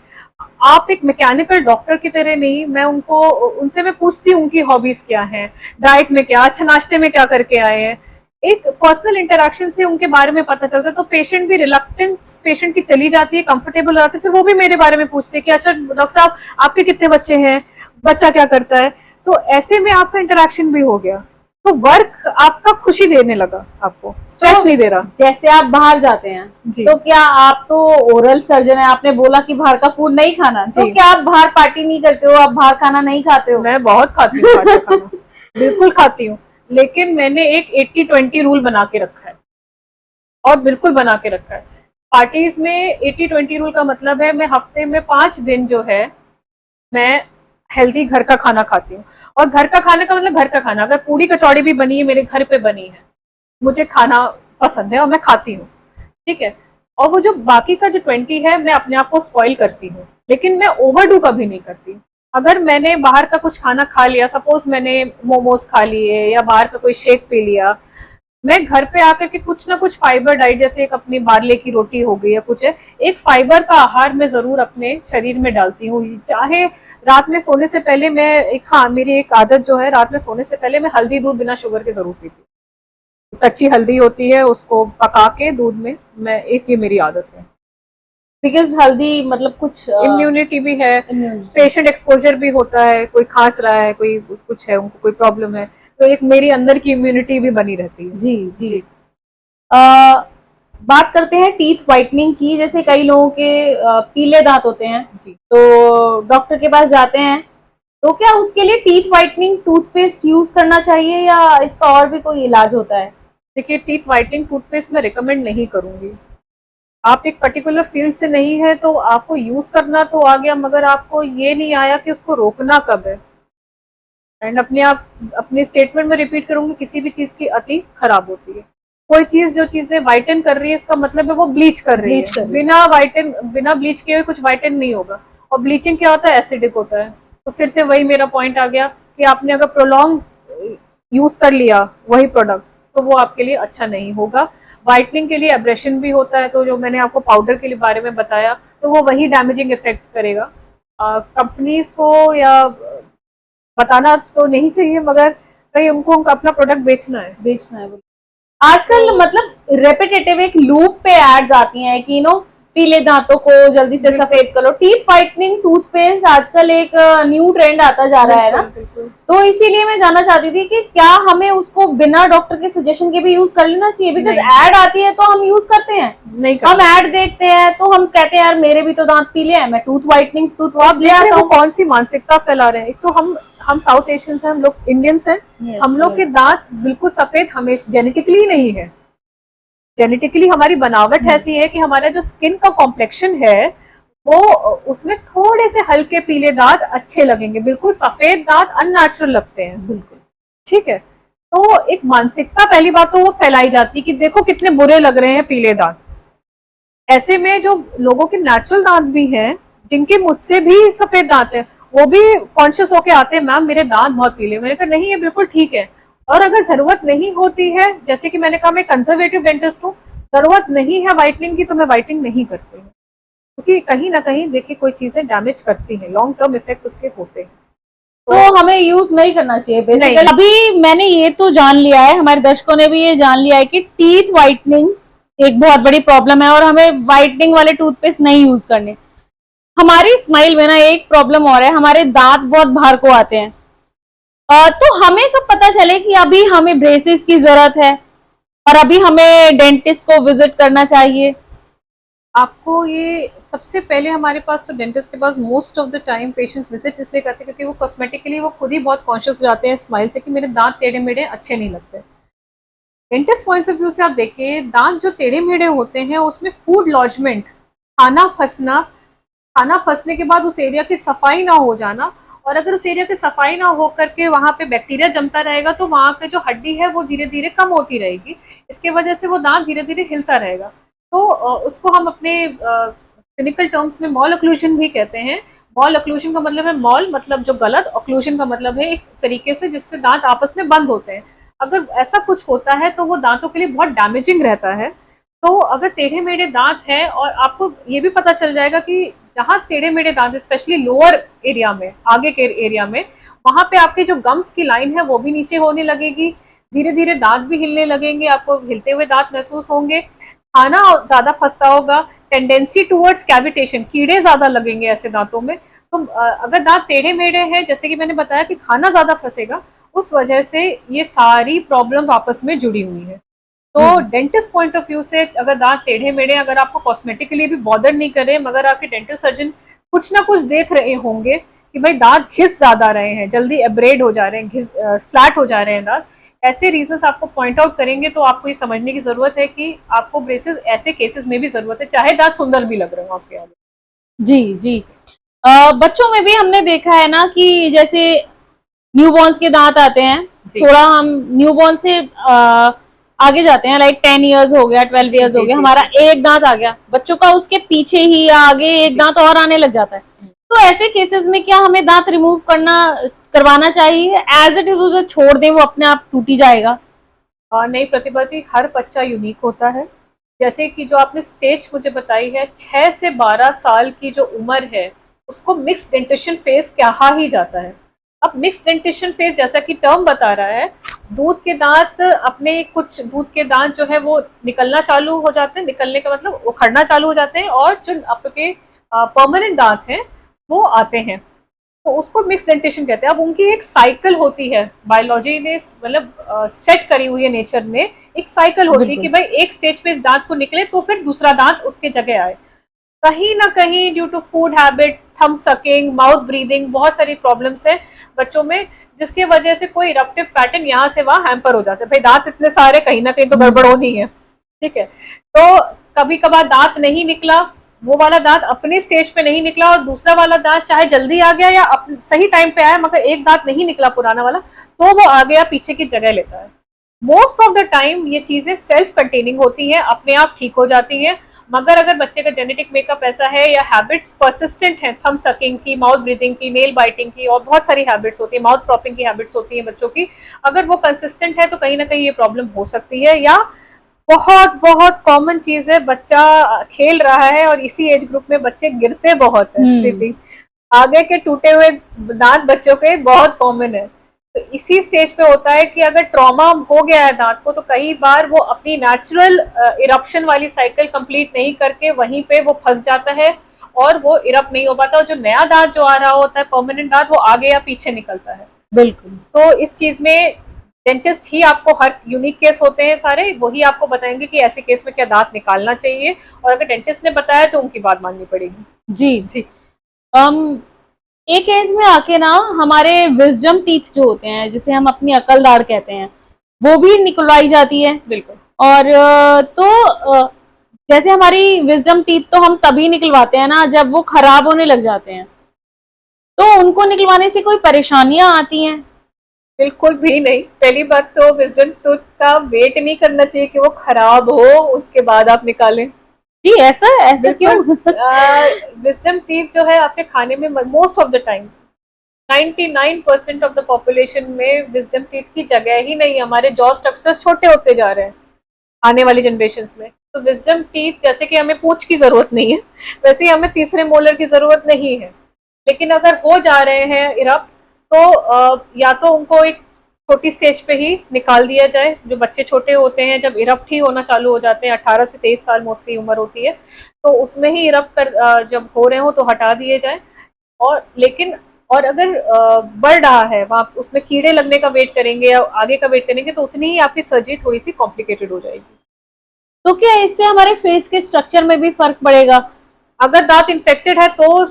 Speaker 2: आप एक मैकेनिकल डॉक्टर की तरह नहीं, मैं उनसे मैं पूछती हूँ कि हॉबीज क्या हैं, डाइट में क्या, अच्छा नाश्ते में क्या करके आए हैं। एक पर्सनल इंटरेक्शन से उनके बारे में पता चलता है, तो पेशेंट भी, रिलक्टेंस पेशेंट की चली जाती है, कंफर्टेबल हो जाती है, फिर वो भी मेरे बारे में पूछते हैं कि अच्छा डॉक्टर साहब आपके कितने बच्चे हैं, बच्चा क्या करता है। तो ऐसे में आपका इंटरेक्शन भी हो गया, तो वर्क आपका खुशी देने लगा, आपको स्ट्रेस नहीं दे रहा।
Speaker 1: जैसे आप बाहर जाते हैं, तो क्या आप तो ओरल सर्जन है, आपने बोला कि बाहर का फूड नहीं खाना, तो क्या आप बाहर पार्टी नहीं करते हो, आप बाहर खाना नहीं खाते हो?
Speaker 2: मैं बहुत खाती हूँ बाहर का खाना, बिल्कुल खाती हूँ, लेकिन मैंने एक 80-20 रूल बना के रखा है, और बिल्कुल बना के रखा है। पार्टीज में 80-20 रूल का मतलब है, मैं हफ्ते में 5 दिन जो है मैं हेल्दी घर का खाना खाती हूँ। और घर का खाने का मतलब घर का खाना, अगर पूरी कचौड़ी भी बनी है, मेरे घर पे बनी है, मुझे खाना पसंद है और मैं खाती हूँ, ठीक है। और वो जो बाकी का जो 20 है, मैं अपने आप को स्पॉइल करती हूँ, लेकिन मैं ओवरडू कभी नहीं करती। अगर मैंने बाहर का कुछ खाना खा लिया, सपोज मैंने मोमोज खा लिए या बाहर का कोई शेक पी लिया, मैं घर पे आकर के कुछ ना कुछ फाइबर डाइट, जैसे एक अपनी बारले की रोटी हो गई या कुछ है, एक फाइबर का आहार मैं जरूर अपने शरीर में डालती हूँ। चाहे रात में सोने से पहले मैं मेरी एक आदत जो है, रात में सोने से पहले मैं हल्दी दूध बिना शुगर के जरूर पीती हूँ। कच्ची हल्दी होती है, उसको पका के दूध में, ये मेरी आदत है।
Speaker 1: बिकॉज हल्दी मतलब कुछ
Speaker 2: इम्यूनिटी भी है, पेशेंट एक्सपोजर भी होता है, कोई खांस रहा है, कोई कुछ है, उनको कोई प्रॉब्लम है, तो एक मेरी अंदर की इम्यूनिटी भी बनी रहती है।
Speaker 1: जी जी। बात करते हैं टीथ व्हाइटनिंग की। जैसे कई लोगों के पीले दांत होते हैं
Speaker 2: जी,
Speaker 1: तो डॉक्टर के पास जाते हैं, तो क्या उसके लिए टीथ व्हाइटनिंग टूथपेस्ट यूज करना चाहिए या इसका और भी कोई इलाज होता है?
Speaker 2: देखिए टीथ व्हाइटनिंग टूथपेस्ट मैं रिकमेंड नहीं करूंगी। आप एक पर्टिकुलर फील्ड से नहीं है तो आपको यूज करना तो आ गया, मगर आपको ये नहीं आया कि उसको रोकना कब है। एंड अपने स्टेटमेंट में रिपीट करूंगी, किसी भी चीज की अति खराब होती है। कोई चीज जो चीजें वाइटन कर रही है, इसका मतलब है वो ब्लीच कर रही
Speaker 1: Bleach कर
Speaker 2: है।
Speaker 1: रही है।
Speaker 2: बिना ब्लीच किए हुए कुछ वाइटन नहीं होगा। और ब्लीचिंग क्या होता है, एसिडिक होता है। तो फिर से वही मेरा पॉइंट आ गया कि आपने अगर प्रोलॉन्ग यूज कर लिया वही प्रोडक्ट, तो वो आपके लिए अच्छा नहीं होगा। वाइटनिंग के लिए एब्रेशन भी होता है, तो जो मैंने आपको पाउडर के लिए बारे में बताया, तो वो वही डैमेजिंग इफेक्ट करेगा। कंपनीज को या बताना तो नहीं चाहिए, मगर कहीं उनको अपना प्रोडक्ट बेचना है।
Speaker 1: बेचना है। आजकल मतलब रेपिटेटिव एक लूप पे एड्स आती हैं कि पीले दांतों को जल्दी से सफेद करो, टीथ वाइटनिंग टूथपेस्ट आजकल एक न्यू ट्रेंड आता जा रहा है ना।
Speaker 2: बिल्कुल।
Speaker 1: तो इसीलिए मैं जानना चाहती थी कि क्या हमें उसको बिना डॉक्टर के सजेशन के भी यूज कर लेना चाहिए, बिकॉज एड आती है तो हम यूज करते हैं।
Speaker 2: नहीं
Speaker 1: हम एड देखते हैं तो हम कहते हैं यार मेरे भी तो दांत पीले हैं, मैं टूथ वाइटनिंग
Speaker 2: आप
Speaker 1: टूथपेस्ट ले
Speaker 2: देख रहे
Speaker 1: आता
Speaker 2: हो
Speaker 1: हूँ।
Speaker 2: कौन सी मानसिकता फैला रहे हैं। एक तो हम साउथ एशियंस हैं, हम लोग इंडियंस हैं।
Speaker 1: Yes,
Speaker 2: हम लोग के
Speaker 1: yes.
Speaker 2: दांत बिल्कुल सफेद हमेशा जेनेटिकली नहीं है। जेनेटिकली हमारी बनावट ऐसी है कि हमारा जो स्किन का कॉम्प्लेक्शन है वो उसमें थोड़े से हल्के पीले दांत अच्छे लगेंगे, बिल्कुल सफेद दांत अननेचुरल लगते हैं।
Speaker 1: बिल्कुल
Speaker 2: ठीक है। तो एक मानसिकता पहली बात तो वो फैलाई जाती है कि देखो कितने बुरे लग रहे हैं पीले दांत। ऐसे में जो लोगों के नेचुरल दांत भी हैं, जिनके मुझसे भी सफेद दांत हैं, वो भी कॉन्शियस होके आते हैं, मैम मेरे दांत बहुत पीले। मैंने कहा नहीं, ये बिल्कुल ठीक है। और अगर जरूरत नहीं होती है, जैसे कि मैंने कहा मैं कंजर्वेटिव डेंटिस्ट हूँ, जरूरत नहीं है वाइटनिंग की तो मैं वाइटनिंग नहीं करती हूँ, क्योंकि कहीं ना कहीं देखिए कोई चीजें डैमेज करती हैं, लॉन्ग टर्म इफेक्ट उसके होते हैं।
Speaker 1: तो हमें यूज नहीं करना चाहिए बेसिकली।
Speaker 2: नहीं।
Speaker 1: अभी मैंने ये तो जान लिया है, हमारे दर्शकों ने भी ये जान लिया है कि टीथ वाइटनिंग एक बहुत बड़ी प्रॉब्लम है और हमें वाइटनिंग वाले टूथपेस्ट नहीं यूज करने। हमारी स्माइल में ना एक प्रॉब्लम और है, हमारे दांत बहुत बाहर को आते हैं। तो हमें कब पता चले कि अभी हमें ब्रेसेस की जरूरत है और अभी हमें डेंटिस्ट को विजिट करना चाहिए?
Speaker 2: आपको ये सबसे पहले हमारे पास तो डेंटिस्ट के पास most of the time patients visit इसलिए करते हैं क्योंकि वो कॉस्मेटिकली वो खुद ही बहुत कॉन्शियस हो जाते हैं स्माइल से कि मेरे दांत टेढ़े मेढ़े अच्छे नहीं लगते। डेंटिस्ट पॉइंट ऑफ व्यू से आप देखिए, दांत जो टेढ़े मेढ़े होते हैं उसमें फूड लॉजमेंट, खाना फंसना, खाना फंसने के बाद उस एरिया की सफाई ना हो जाना, और अगर उस एरिया की सफाई ना हो करके वहां पे बैक्टीरिया जमता रहेगा तो वहां की जो हड्डी है वो धीरे धीरे कम होती रहेगी। इसके वजह से वो दांत धीरे धीरे हिलता रहेगा। तो उसको हम अपने क्लिनिकल टर्म्स में मॉल ऑक्लूजन भी कहते हैं। मॉल ऑक्लूजन का मतलब है, मॉल मतलब जो गलत, ऑक्लूजन का मतलब है एक तरीके से जिससे दांत आपस में बंद होते हैं। अगर ऐसा कुछ होता है तो वो दांतों के लिए बहुत डैमेजिंग रहता है। तो अगर टेढ़े मेढ़े दांत हैं, और आपको ये भी पता चल जाएगा कि जहाँ टेढ़े मेढ़े दांत स्पेशली लोअर एरिया में, आगे के एरिया में, वहां पे आपके जो गम्स की लाइन है वो भी नीचे होने लगेगी, धीरे धीरे दांत भी हिलने लगेंगे, आपको हिलते हुए दांत महसूस होंगे, खाना ज्यादा फंसता होगा, टेंडेंसी टूवर्ड्स कैविटेशन, कीड़े ज्यादा लगेंगे ऐसे दांतों में। तो अगर दांत टेढ़े मेढ़े हैं, जैसे कि मैंने बताया कि खाना ज्यादा फंसेगा, उस वजह से ये सारी प्रॉब्लम आपस में जुड़ी हुई है। तो डेंटिस्ट पॉइंट ऑफ व्यू से अगर दांत टेढ़े मेढ़े, अगर आपको कॉस्मेटिकली भी बॉदर नहीं करे, मगर आपके डेंटल सर्जन कुछ ना कुछ देख रहे होंगे कि भाई दांत घिस ज्यादा रहे हैं, जल्दी एब्रेड हो जा रहे हैं, फ्लैट हो जा रहे हैं दांत, ऐसे रीजंस आपको पॉइंट आउट करेंगे, तो आपको ये समझने की जरूरत है कि आपको ब्रेसेस ऐसे केसेस में भी जरूरत है, चाहे दांत सुंदर भी लग रहे हो आपके आगे।
Speaker 1: जी जी। बच्चों में भी हमने देखा है ना कि जैसे न्यूबॉर्न्स के दांत आते हैं, थोड़ा हम न्यूबॉर्न से आगे जाते हैं, लाइक 10 इयर्स हो गया, 12 इयर्स हो गया, हमारा एक दांत आ गया, बच्चों का उसके पीछे ही आगे एक दांत और आने लग जाता है। तो ऐसे केसेस में क्या हमें दांत रिमूव करवाना चाहिए, एज इट इज उसे छोड़ दें, वो अपने आप टूटी जाएगा?
Speaker 2: नहीं प्रतिभा जी, हर बच्चा यूनिक होता है। जैसे कि जो आपने स्टेज मुझे बताई है, 6 से 12 साल की जो उम्र है उसको मिक्स डेंटिशन फेज कहा ही जाता है। अब मिक्स डेंटिशन फेज जैसा कि टर्म बता रहा है, दूध के दांत अपने कुछ दूध के दांत जो है वो निकलना चालू हो जाते हैं, निकलने का मतलब उखड़ना चालू हो जाते हैं, और जो आपके परमानेंट दांत हैं वो आते हैं, तो उसको मिक्स डेंटेशन कहते हैं। अब उनकी एक साइकिल होती है, बायोलॉजी ने मतलब सेट करी हुई है, नेचर में एक साइकिल होती है कि भाई एक स्टेज पे इस दांत को निकले तो फिर दूसरा दांत उसके जगह आए। कहीं ना कहीं due to food habit, thumb sucking, mouth breathing, बहुत सारी प्रॉब्लम्स है बच्चों में, जिसकी वजह से कोई इरप्टिव पैटर्न यहाँ से वहां हैम्पर हो जाता है। भाई दांत इतने सारे, कहीं ना कहीं तो गड़बड़ होनी है। ठीक है, तो कभी कभार दांत नहीं निकला, वो वाला दांत अपने स्टेज पे नहीं निकला और दूसरा वाला दांत चाहे जल्दी आ गया या सही टाइम पे आया, मगर एक दांत नहीं निकला पुराना वाला, तो वो आ गया पीछे की जगह लेता है। मोस्ट ऑफ द टाइम ये चीजें सेल्फ कंटेनिंग होती हैं, अपने आप ठीक हो जाती हैं। मगर अगर बच्चे का जेनेटिक मेकअप ऐसा है या हैबिट्स परसिस्टेंट हैं, थंब सकिंग की, माउथ ब्रीथिंग की, नेल बाइटिंग की और बहुत सारी हैबिट्स होती है, माउथ प्रॉपिंग की हैबिट्स होती है बच्चों की, अगर वो कंसिस्टेंट है तो कहीं ना कहीं ये प्रॉब्लम हो सकती है। या बहुत बहुत कॉमन चीज है, बच्चा खेल रहा है और इसी एज ग्रुप में बच्चे गिरते बहुत है, प्रीति, आगे के टूटे हुए दांत बच्चों के बहुत कॉमन है। तो इसी स्टेज पे होता है कि अगर ट्रॉमा हो गया है दांत को, तो कई बार वो अपनी नेचुरल इरप्शन वाली साइकिल कंप्लीट नहीं करके वहीं पे वो फंस जाता है और वो इरप्ट नहीं हो पाता, और जो नया दांत जो आ रहा होता है परमानेंट दांत, वो आगे या पीछे निकलता है।
Speaker 1: बिल्कुल।
Speaker 2: तो इस चीज में डेंटिस्ट ही आपको, हर यूनिक केस होते हैं सारे, वही आपको बताएंगे कि ऐसे केस में क्या दांत निकालना चाहिए, और अगर डेंटिस्ट ने बताया तो उनकी बात माननी पड़ेगी।
Speaker 1: जी जी। एक एज में आके ना हमारे विजडम टीथ जो होते हैं, जिसे हम अपनी अकल दाढ़ कहते हैं, वो भी निकलवाई जाती है।
Speaker 2: बिल्कुल।
Speaker 1: और जैसे हमारी विजडम टीथ तो हम तभी निकलवाते हैं ना जब वो खराब होने लग जाते हैं, तो उनको निकलवाने से कोई परेशानियां आती हैं?
Speaker 2: बिल्कुल भी नहीं। पहली बात तो विजडम टूथ का वेट नहीं करना चाहिए कि वो खराब हो उसके बाद आप निकालें।
Speaker 1: जी, ऐसा क्यों?
Speaker 2: विजडम टीथ जो है आपके खाने में most of the time 99% of the population में विजडम टीथ की जगह ही नहीं है। हमारे जॉ स्ट्रक्चर्स छोटे होते जा रहे हैं आने वाली जनरेशन में। तो विजडम टीथ, जैसे कि हमें पूंछ की जरूरत नहीं है, वैसे ही हमें तीसरे मोलर की जरूरत नहीं है। लेकिन अगर हो जा रहे हैं इरप्ट, तो या तो उनको एक छोटी स्टेज पे ही निकाल दिया जाए। जो बच्चे छोटे होते हैं जब इरप्ट ही होना चालू हो जाते हैं, 18 से 23 साल मोस्टली उम्र होती है, तो उसमें ही इरप्ट जब हो रहे हो तो हटा दिए जाए। और अगर बढ़ रहा है, वहाँ उसमें कीड़े लगने का वेट करेंगे या आगे का वेट करेंगे, तो उतनी ही आपकी सर्जरी थोड़ी सी कॉम्प्लिकेटेड हो जाएगी।
Speaker 1: तो क्या इससे हमारे फेस के स्ट्रक्चर में भी फर्क पड़ेगा?
Speaker 2: अगर दांत इन्फेक्टेड है तो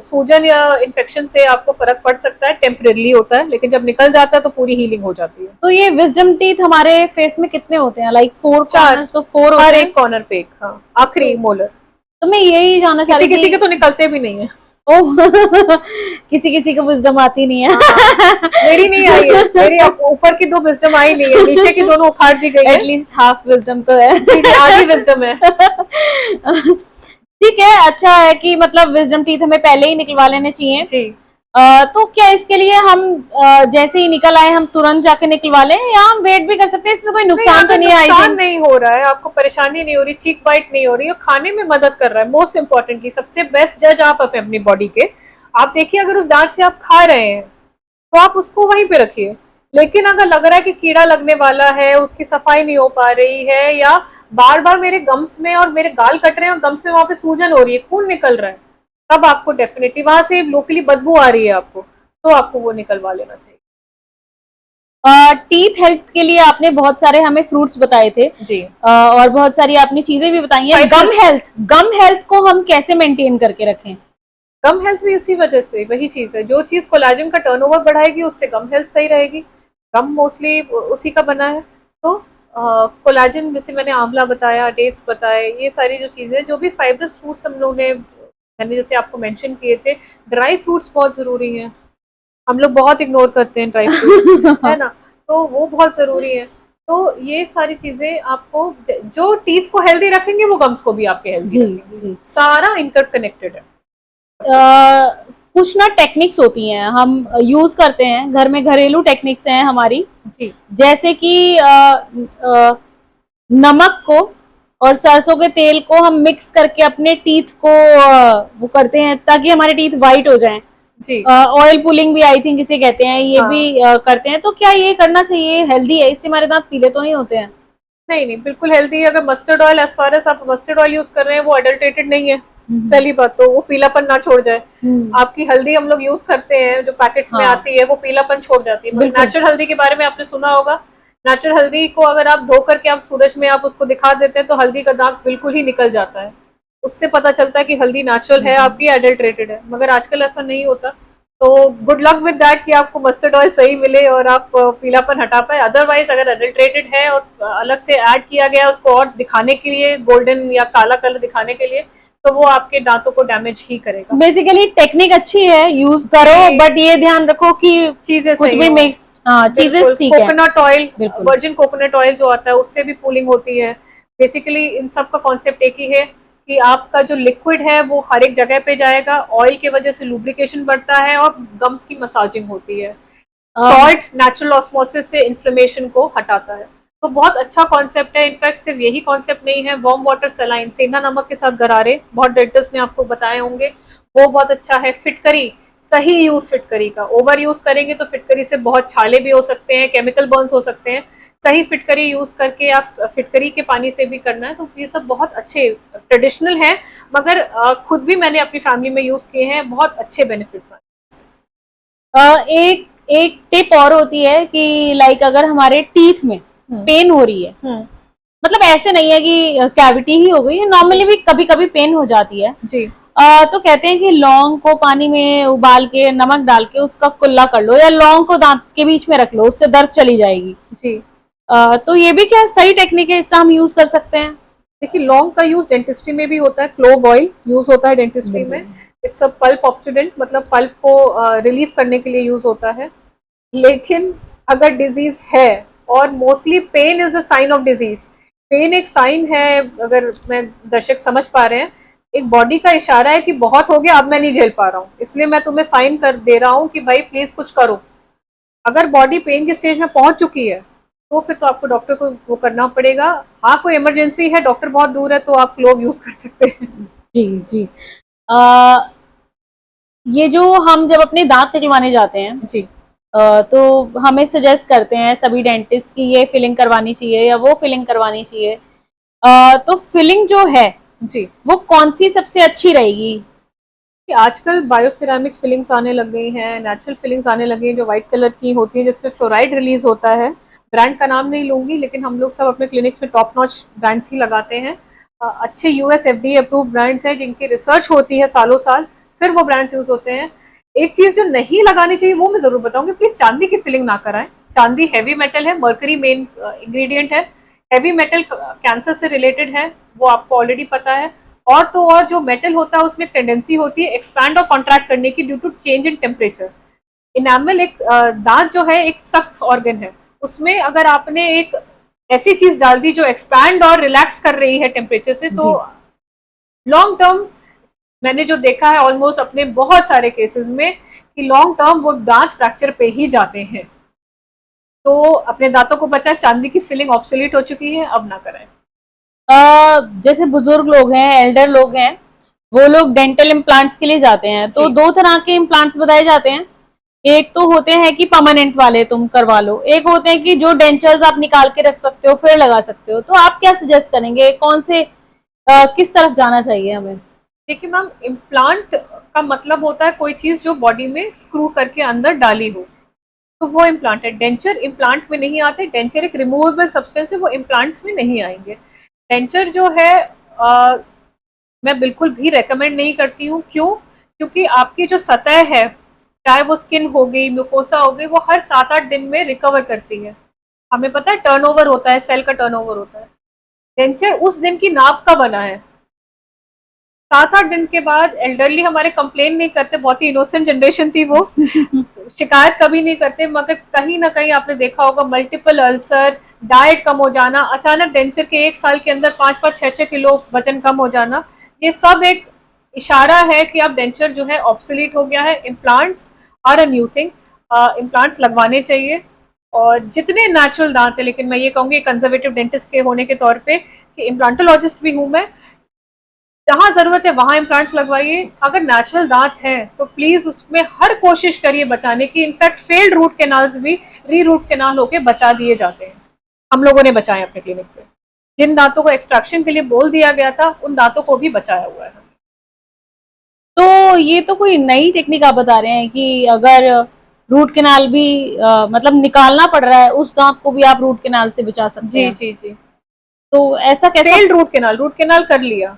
Speaker 2: सूजन या इन्फेक्शन से आपको फर्क पड़ सकता है, टेम्परेरी होता है, लेकिन जब निकल जाता है तो पूरी हीलिंग हो जाती है।
Speaker 1: तो ये विजडम टीथ हमारे फेस में कितने होते हैं? Like 4 corners? तो 4 होते हैं
Speaker 2: हर एक कॉर्नर पे एक, हाँ, आखिरी मोलर।
Speaker 1: तो मैं यही जानना चाह रही थी,
Speaker 2: किसी के तो निकलते भी नहीं है।
Speaker 1: ओह किसी को विजडम आती नहीं है।
Speaker 2: हाँ, मेरी नहीं आई है, मेरी ऊपर की 2 विजडम आई नहीं है, नीचे की दोनों उखाड़ दी गई है।
Speaker 1: एटलीस्ट हाफ विजडम तो है।
Speaker 2: आधी विजडम है।
Speaker 1: ठीक है, अच्छा है कि मतलब विजडम टीथ हमें पहले ही निकलवा लेने चाहिए
Speaker 2: जी।
Speaker 1: तो क्या इसके लिए हम जैसे ही निकल आए हम तुरंत जाके निकलवा लें, या हम वेट भी कर सकते हैं? इसमें कोई नुकसान तो नहीं आएगा?
Speaker 2: नुकसान नहीं हो रहा है, आपको परेशानी नहीं हो रही, चीक बाइट नहीं हो रही, और खाने में मदद कर रहा है। मोस्ट इंपॉर्टेंटली सबसे बेस्ट जज आप अपनी बॉडी के, आप देखिए अगर उस दांत से आप खा रहे हैं तो आप उसको वहीं पे रखिए। लेकिन अगर लग रहा है कि कीड़ा लगने वाला है, उसकी सफाई नहीं हो पा रही है, या बार बार मेरे गम्स में और मेरे गाल कट रहे हैं और गम्स में वहां पे सूजन हो रही है, खून निकल रहा है, तब आपको डेफिनेटली वहां से लोकली बदबू आ रही है आपको, तो आपको वो निकलवा लेना चाहिए।
Speaker 1: टीथ हेल्थ के लिए आपने बहुत सारे हमें फ्रूट्स बताए थे
Speaker 2: जी,
Speaker 1: और बहुत सारी आपने चीजें भी बताई हैं। गम हेल्थ को हम कैसे मेंटेन करके रखें?
Speaker 2: गम हेल्थ भी उसी वजह से, वही चीज है, जो चीज कोलाजन का टर्नओवर बढ़ाएगी उससे गम हेल्थ सही रहेगी। गम मोस्टली उसी का बना है। तो कोलाजन, जैसे मैंने आंवला बताया, डेट्स बताए, ये सारी जो चीजें, जो भी फाइब्रस फ्रूट्स हम लोग ने, मैंने जैसे आपको मेंशन किए थे, ड्राई फ्रूट्स बहुत जरूरी हैं। हम लोग बहुत इग्नोर करते हैं ड्राई फ्रूट्स, है ना, तो वो बहुत जरूरी है। तो ये सारी चीजें आपको, जो टीथ को हेल्दी रखेंगे वो गम्स को भी आपके हेल्दी रखेंगे। सारा इंटरकनेक्टेड है।
Speaker 1: कुछ ना टेक्निक्स होती हैं हम यूज करते हैं घर में, घरेलू टेक्निक्स हैं हमारी
Speaker 2: जी,
Speaker 1: जैसे कि नमक को और सरसों के तेल को हम मिक्स करके अपने टीथ को वो करते हैं ताकि हमारे टीथ वाइट हो जाएं।
Speaker 2: जी,
Speaker 1: ऑयल पुलिंग भी आई थिंक इसे कहते हैं, ये
Speaker 2: हाँ।
Speaker 1: भी करते हैं। तो क्या ये करना चाहिए? हेल्दी है? इससे हमारे दांत पीले तो नहीं होते हैं?
Speaker 2: नहीं नहीं, बिल्कुल हेल्दी है। अगर mustard oil, as far as आप मस्टर्ड ऑयल यूज कर रहे हैं, वो अडल्टेटेड नहीं है। पहली बात तो वो पीलापन ना छोड़ जाए। आपकी हल्दी हम लोग यूज करते हैं जो पैकेट्स में आती है, वो पीलापन छोड़ जाती है। नेचुरल हल्दी के बारे में आपने सुना होगा। नेचुरल हल्दी को अगर आप धो करके आप सूरज में आप उसको दिखा देते हैं तो हल्दी का दाग बिल्कुल ही निकल जाता है। उससे पता चलता है कि हल्दी नेचुरल है आपकी, अडल्ट्रेटेड है। मगर आजकल ऐसा नहीं होता, तो गुड लक विद दैट कि आपको मस्टर्ड ऑयल सही मिले और आप पीलापन हटा पाए। अदरवाइज अगर अडल्ट्रेटेड है और अलग से ऐड किया गया उसको और दिखाने के लिए, गोल्डन या काला कलर दिखाने के लिए, तो वो आपके दांतों को डैमेज ही करेगा।
Speaker 1: बेसिकली टेक्निक अच्छी है, यूज करो, बट ये ध्यान रखो कि
Speaker 2: चीजें
Speaker 1: कुछ
Speaker 2: सही
Speaker 1: भी
Speaker 2: हो।
Speaker 1: मिक्स, हाँ चीजें ठीक है।
Speaker 2: कोकोनट ऑयल,
Speaker 1: बिल्कुल।
Speaker 2: वर्जिन कोकोनट ऑयल जो आता है उससे भी कूलिंग होती है। बेसिकली इन सब का कॉन्सेप्ट एक ही है कि आपका जो लिक्विड है वो हर एक जगह पे जाएगा, ऑयल की वजह से लुब्रिकेशन बढ़ता है और गम्स की मसाजिंग होती है। सॉल्ट नेचुरल ऑस्मोसिस से इन्फ्लेमेशन को हटाता है। तो बहुत अच्छा कॉन्सेप्ट है। इनफैक्ट सिर्फ यही कॉन्सेप्ट नहीं है, वार्म वाटर सलाइन, सेंधा नमक के साथ गरारे, बहुत डेंटिस्ट ने आपको बताए होंगे, वो बहुत अच्छा है। फिटकरी, सही यूज फिटकरी का, ओवर यूज करेंगे तो फिटकरी से बहुत छाले भी हो सकते हैं, केमिकल बर्न्स हो सकते हैं। सही फिटकरी यूज करके आप फिटकरी के पानी से भी करना है। तो ये सब बहुत अच्छे ट्रेडिशनल है, मगर खुद भी मैंने अपनी फैमिली में यूज किए हैं, बहुत अच्छे बेनिफिट्स हैं।
Speaker 1: एक एक टिप और होती है कि लाइक अगर हमारे टीथ में पेन हो रही है, मतलब ऐसे नहीं है कि कैविटी ही हो गई है, नॉर्मली भी कभी कभी पेन हो जाती है
Speaker 2: जी।
Speaker 1: तो कहते हैं कि लौंग को पानी में उबाल के नमक डाल के उसका कुल्ला कर लो, या लौंग को दांत के बीच में रख लो, उससे दर्द चली जाएगी।
Speaker 2: जी।
Speaker 1: तो ये भी क्या सही टेक्निक है, इसका हम यूज कर सकते हैं?
Speaker 2: देखिए, लौंग का यूज डेंटिस्ट्री में भी होता है, क्लोव ऑयल यूज होता है डेंटिस्ट्री में। इट्स अ पल्प ऑक्सीडेंट, मतलब पल्प को रिलीव करने के लिए यूज होता है। लेकिन अगर डिजीज है, और mostly pain is a sign of disease, pain एक साइन है, अगर मैं दर्शक समझ पा रहे हैं, एक बॉडी का इशारा है कि बहुत हो गया, अब मैं नहीं झेल पा रहा हूँ, इसलिए मैं तुम्हें साइन कर दे रहा हूँ कि भाई प्लीज कुछ करो। अगर बॉडी पेन की स्टेज में पहुंच चुकी है तो फिर तो आपको डॉक्टर को वो करना पड़ेगा। हाँ, कोई इमरजेंसी है, डॉक्टर बहुत दूर है, तो आप ग्लोव यूज कर सकते हैं।
Speaker 1: जी जी। ये जो हम जब अपने दांत निकलवाने जाते हैं
Speaker 2: जी।
Speaker 1: तो हमें सजेस्ट करते हैं सभी डेंटिस्ट की ये फिलिंग करवानी चाहिए या वो फिलिंग करवानी चाहिए, तो फिलिंग जो है
Speaker 2: जी,
Speaker 1: वो कौन सी सबसे अच्छी रहेगी?
Speaker 2: कि आजकल बायोसिरामिक फिलिंग्स आने लग गई हैं, नेचुरल फिलिंग्स आने लगी हैं जो व्हाइट कलर की होती है, जिसमें फ्लोराइड रिलीज होता है। ब्रांड का नाम नहीं लूंगी, लेकिन हम लोग सब अपने क्लिनिक्स में टॉप नॉच ब्रांड्स ही लगाते हैं। अच्छे यूएस एफडीए अप्रूव ब्रांड्स हैं जिनकी रिसर्च होती है सालों साल, फिर वो ब्रांड्स यूज होते हैं। एक चीज जो नहीं लगानी चाहिए वो मैं जरूर बताऊंगी, प्लीज चांदी की फिलिंग ना कराएं। चांदी हैवी मेटल है, मर्करी मेन इंग्रेडिएंट है। हैवी मेटल कैंसर से रिलेटेड है, वो आपको ऑलरेडी पता है। और तो और जो मेटल होता है उसमें टेंडेंसी होती है एक्सपैंड और कॉन्ट्रैक्ट करने की due to change in temperature. Enamel एक दांत जो है एक सख्त ऑर्गन है, उसमें अगर आपने एक ऐसी चीज डाल दी जो एक्सपैंड और रिलैक्स कर रही है टेम्परेचर से, तो लॉन्ग टर्म मैंने जो देखा है ऑलमोस्ट अपने बहुत सारे केसेस में कि लॉन्ग टर्म वो दांत फ्रैक्चर पे ही जाते हैं। तो अपने दांतों को बचाएं, चांदी की फिलिंग ऑब्सोलीट हो चुकी है, अब ना कराएं।
Speaker 1: जैसे बुजुर्ग लोग हैं, एल्डर लोग हैं, वो लोग डेंटल इम्प्लांट्स के लिए जाते हैं, तो दो तरह के इम्प्लांट्स बताए जाते हैं। एक तो होते हैं कि परमानेंट वाले तुम करवा लो, एक होते हैं कि जो डेंचर्स आप निकाल के रख सकते हो फिर लगा सकते हो। तो आप क्या सजेस्ट करेंगे, कौन से किस तरफ जाना चाहिए हमें?
Speaker 2: देखिए मैम, इम्प्लांट का मतलब होता है कोई चीज जो बॉडी में स्क्रू करके अंदर डाली हो, तो वो इम्प्लांट है। डेंचर इम्प्लांट में नहीं आते, डेंचर एक रिमूवेबल सब्सटेंस है, वो इम्प्लांट्स में नहीं आएंगे। डेंचर जो है मैं बिल्कुल भी रेकमेंड नहीं करती हूँ। क्यों? क्योंकि आपकी जो सतह है, चाहे वो स्किन हो गई, म्यूकोसा हो गई, वो हर 7-8 दिन में रिकवर करती है। हमें पता है टर्नओवर होता है, सेल का टर्नओवर होता है। डेंचर उस दिन की नाप का बना है। 7-8 दिन के बाद एल्डरली हमारे कंप्लेन नहीं करते, बहुत ही इनोसेंट जनरेशन थी वो, शिकायत कभी नहीं करते, मगर कहीं ना कहीं आपने देखा होगा मल्टीपल अल्सर, डाइट कम हो जाना, अचानक डेंचर के 1 साल के अंदर 5-5, 6-6 किलो वजन कम हो जाना, ये सब एक इशारा है कि अब डेंचर जो है ऑब्सोलीट हो गया है। Implants are a new thing, implants लगवाने चाहिए। और जितने नेचुरल दांत है, लेकिन मैं ये कहूँगी कंजर्वेटिव डेंटिस्ट के होने के तौर पे कि इम्प्लांटोलॉजिस्ट भी हूँ मैं, जहाँ जरूरत है वहां इम्प्लांट्स लगवाइए। अगर नेचुरल दांत है तो प्लीज उसमें हर कोशिश करिए बचाने की। इनफैक्ट फेल्ड रूट कैनाल्स भी री रूट कैनाल होके बचा दिए जाते हैं, हम लोगों ने बचाए अपने क्लिनिक पे। जिन दांतों को एक्सट्रैक्शन के लिए बोल दिया गया था उन दांतों को भी बचाया हुआ है।
Speaker 1: तो ये तो कोई नई टेक्निक आप बता रहे हैं कि अगर रूट कैनाल भी मतलब निकालना पड़ रहा है, उस दांत को भी आप रूट कैनाल से बचा सकते
Speaker 2: जी
Speaker 1: हैं?
Speaker 2: जी जी।
Speaker 1: तो ऐसा कैसा?
Speaker 2: फेल्ड रूट कैनाल कर लिया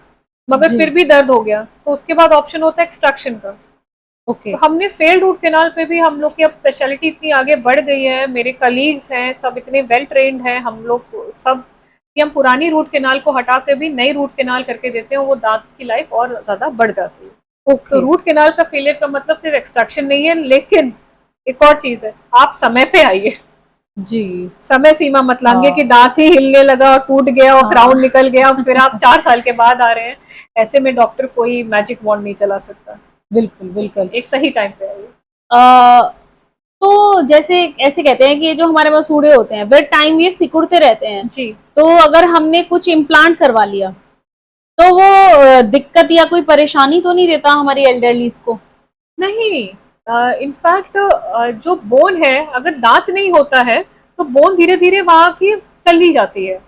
Speaker 2: मगर फिर भी दर्द हो गया, तो उसके बाद ऑप्शन होता है एक्सट्रैक्शन का। तो हमने फेल्ड रूट कैनाल पे भी, हम लोग की अब स्पेशलिटी इतनी आगे बढ़ गई है, मेरे कलीग्स हैं सब इतने वेल ट्रेन्ड हैं हम लोग सब, कि हम पुरानी रूट कैनाल को हटा के भी नई रूट कैनाल करके देते हैं, वो दांत की लाइफ और ज्यादा बढ़ जाती है। तो रूट कैनाल का फेलियर का मतलब सिर्फ एक्सट्रैक्शन नहीं है, लेकिन एक और चीज है, आप समय पे आइए
Speaker 1: जी।
Speaker 2: समय सीमा मत लांगे कि दांत ही हिलने लगा और टूट गया और क्राउन निकल गया, फिर आप 4 साल के बाद आ रहे हैं। ऐसे में डॉक्टर कोई मैजिक वॉन्ड नहीं चला सकता।
Speaker 1: बिल्कुल बिल्कुल,
Speaker 2: एक सही टाइम पे आइए।
Speaker 1: तो जैसे ऐसे कहते हैं कि जो हमारे मसूड़े होते हैं विद टाइम ये सिकुड़ते रहते हैं
Speaker 2: जी।
Speaker 1: तो अगर हमने कुछ इम्प्लांट करवा लिया तो वो दिक्कत या कोई परेशानी तो नहीं देता हमारी एल्डरलीज को?
Speaker 2: नहीं, इनफैक्ट जो बोन है, अगर दांत नहीं होता है तो बोन धीरे धीरे वहां की चली जाती है।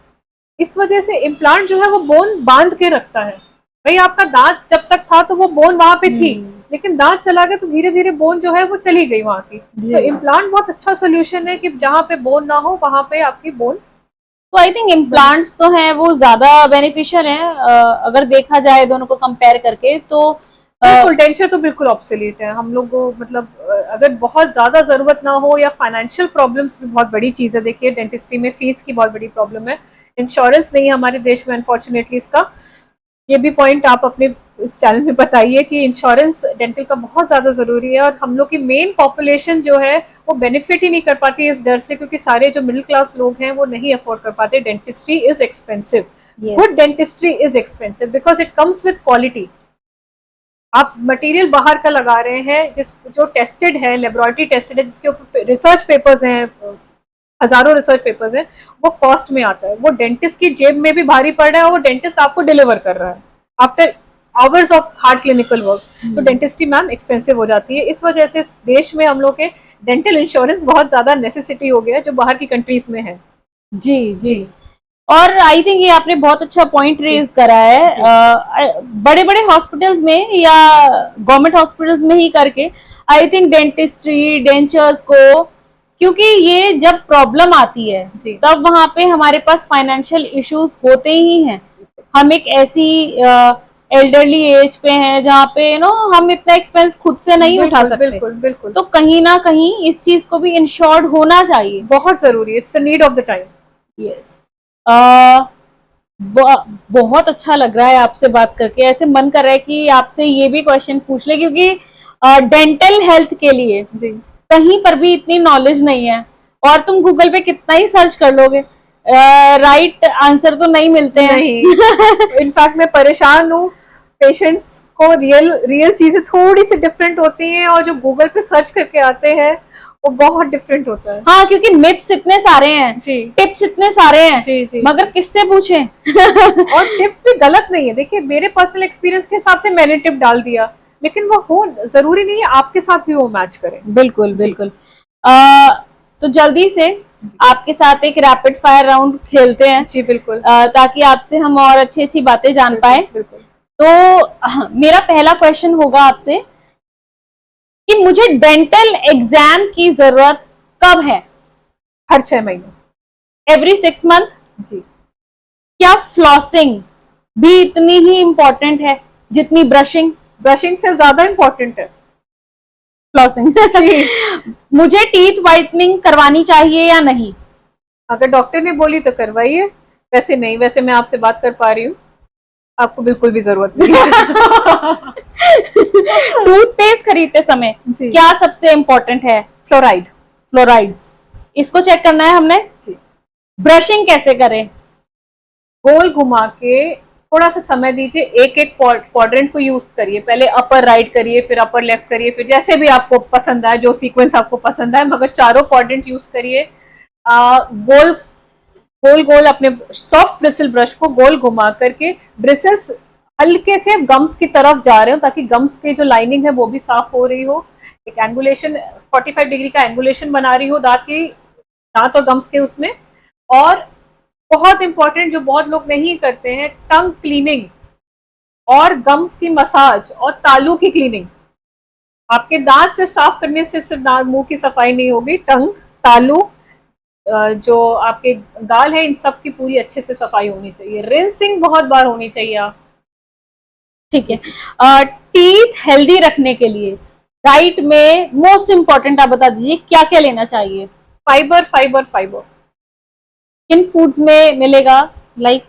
Speaker 2: इस वजह से इम्प्लांट जो है वो बोन बांध के रखता है। भाई आपका दांत जब तक था तो वो बोन वहां पे थी, लेकिन दांत चला गया तो धीरे धीरे बोन जो है वो चली गई वहां की। तो इम्प्लांट बहुत अच्छा सोल्यूशन है कि जहाँ पे बोन ना हो वहां पे आपकी बोन।
Speaker 1: तो आई थिंक इम्प्लांट्स तो हैं वो ज्यादा बेनिफिशियल हैं अगर देखा जाए दोनों को कंपेयर करके तो।
Speaker 2: बिल्कुल, डेंचर तो बिल्कुल ऑब्सोलीट है। हम लोग को मतलब अगर बहुत ज्यादा जरूरत ना हो या फाइनेंशियल प्रॉब्लम्स भी बहुत बड़ी चीज है। देखिए डेंटिस्ट्री में फीस की बहुत बड़ी प्रॉब्लम है, इंश्योरेंस नहीं है हमारे देश में अनफॉर्चुनेटली। इसका ये भी पॉइंट आप अपने इस चैनल में बताइए कि इंश्योरेंस डेंटल का बहुत ज्यादा जरूरी है। और हम लोग की मेन पॉपुलेशन जो है वो बेनिफिट ही नहीं कर पाती है इस डर से, क्योंकि सारे जो मिडिल क्लास लोग हैं वो नहीं अफोर्ड कर पाते। Dentistry is expensive, good dentistry is expensive because it comes with quality. आप मटेरियल बाहर का लगा रहे हैं जो टेस्टेड है, लेबोरेटरी टेस्टेड है, जिसके ऊपर रिसर्च पेपर्स हैं, हजारों रिसर्च पेपर्स हैं, वो कॉस्ट में आता है। वो डेंटिस्ट की जेब में भी भारी पड़ रहा है और वो डेंटिस्ट आपको डिलीवर कर रहा है after hours of hard clinical work. तो डेंटिस्ट्री मैम एक्सपेंसिव हो जाती है। इस वजह से देश में हम लोग के डेंटल इंश्योरेंस बहुत ज्यादा नेसेसिटी हो गया है, जो बाहर की कंट्रीज में है।
Speaker 1: जी जी। और आई थिंक ये आपने बहुत अच्छा पॉइंट रेज करा है। बड़े बड़े हॉस्पिटल्स में या गवर्नमेंट हॉस्पिटल्स में ही करके आई थिंक डेंटिस्ट्री डेंचर्स को, क्योंकि ये जब प्रॉब्लम आती है तब वहां पे हमारे पास फाइनेंशियल इश्यूज होते ही हैं। हम एक ऐसी एल्डरली एज पे हैं जहाँ पे हम इतना एक्सपेंस खुद से नहीं उठा सकते।
Speaker 2: बिल्कुल बिल्कुल।
Speaker 1: तो कहीं ना कहीं इस चीज को भी इंश्योर्ड होना चाहिए,
Speaker 2: बहुत जरूरी है। It's the need of the time.
Speaker 1: Yes. बहुत अच्छा लग रहा है आपसे बात करके। ऐसे मन कर रहा है कि आपसे ये भी क्वेश्चन पूछ ले, क्योंकि डेंटल हेल्थ के लिए
Speaker 2: जी
Speaker 1: कहीं पर भी इतनी नॉलेज नहीं है और तुम गूगल पे कितना ही सर्च कर लोगे राइट आंसर तो नहीं मिलते हैं।
Speaker 2: नहीं इनफैक्ट मैं परेशान हूँ, पेशेंट्स को रियल चीजें थोड़ी सी डिफरेंट होती हैं और जो गूगल पे सर्च करके आते हैं वो बहुत डिफरेंट होता है।
Speaker 1: हाँ, क्योंकि मिथ्स इतने सारे हैं जी, टिप्स इतने सारे हैं जी, मगर किससे पूछें?
Speaker 2: और टिप्स भी गलत नहीं है। देखिए मेरे पर्सनल एक्सपीरियंस के हिसाब से मैंने टिप डाल दिया, लेकिन वो हो जरूरी नहीं है आपके साथ भी वो मैच करे।
Speaker 1: बिल्कुल बिल्कुल। तो जल्दी से आपके साथ एक रैपिड फायर राउंड खेलते हैं।
Speaker 2: जी बिल्कुल।
Speaker 1: ताकि आपसे हम और अच्छी अच्छी बातें जान पाए। तो मेरा पहला क्वेश्चन होगा आपसे कि मुझे डेंटल एग्जाम की जरूरत कब है?
Speaker 2: हर 6 महीने।
Speaker 1: Every 6 month?
Speaker 2: जी।
Speaker 1: क्या फ्लॉसिंग भी इतनी ही इम्पोर्टेंट है जितनी ब्रशिंग?
Speaker 2: ब्रशिंग से ज्यादा इम्पोर्टेंट है
Speaker 1: फ्लॉसिंग। मुझे टीथ व्हाइटनिंग करवानी चाहिए या नहीं?
Speaker 2: अगर डॉक्टर ने बोली तो करवाइए, वैसे नहीं। वैसे मैं आपसे बात कर पा रही हूँ, आपको बिल्कुल भी जरूरत नहीं है।
Speaker 1: टूथपेस्ट खरीदते समय क्या सबसे इम्पोर्टेंट है?
Speaker 2: फ्लोराइड।
Speaker 1: फ्लोराइड्स, इसको चेक करना है हमने जी। ब्रशिंग कैसे करें?
Speaker 2: गोल घुमा के थोड़ा सा समय दीजिए, एक एक क्वाड्रेंट को यूज करिए। पहले अपर राइट करिए, फिर अपर लेफ्ट करिए, फिर जैसे भी आपको पसंद आए, जो सीक्वेंस आपको पसंद आए, मगर चारों क्वाड्रेंट यूज करिए। गोल गोल गोल अपने सॉफ्ट ब्रिसल ब्रश को गोल घुमा करके, ब्रिसल्स हल्के से गम्स की तरफ जा रहे हो ताकि गम्स की जो लाइनिंग है वो भी साफ हो रही हो। एक एंगुलेशन 45 डिग्री का एंगुलेशन बना रही हो दांत और गम्स के उसमें। और बहुत इंपॉर्टेंट जो बहुत लोग नहीं करते हैं, टंग क्लीनिंग और गम्स की मसाज और तालू की क्लीनिंग। आपके दांत सिर्फ साफ करने से सिर्फ मुंह की सफाई नहीं होगी, टंग, तालू, जो आपके गाल है, इन सब की पूरी अच्छे से सफाई होनी चाहिए। रिंसिंग बहुत बार होनी चाहिए। आप
Speaker 1: ठीक है। टीथ हेल्दी रखने के लिए डाइट में मोस्ट इम्पोर्टेंट आप बता दीजिए क्या क्या लेना चाहिए?
Speaker 2: Fibre fibre fibre.
Speaker 1: किन फूड्स में मिलेगा? लाइक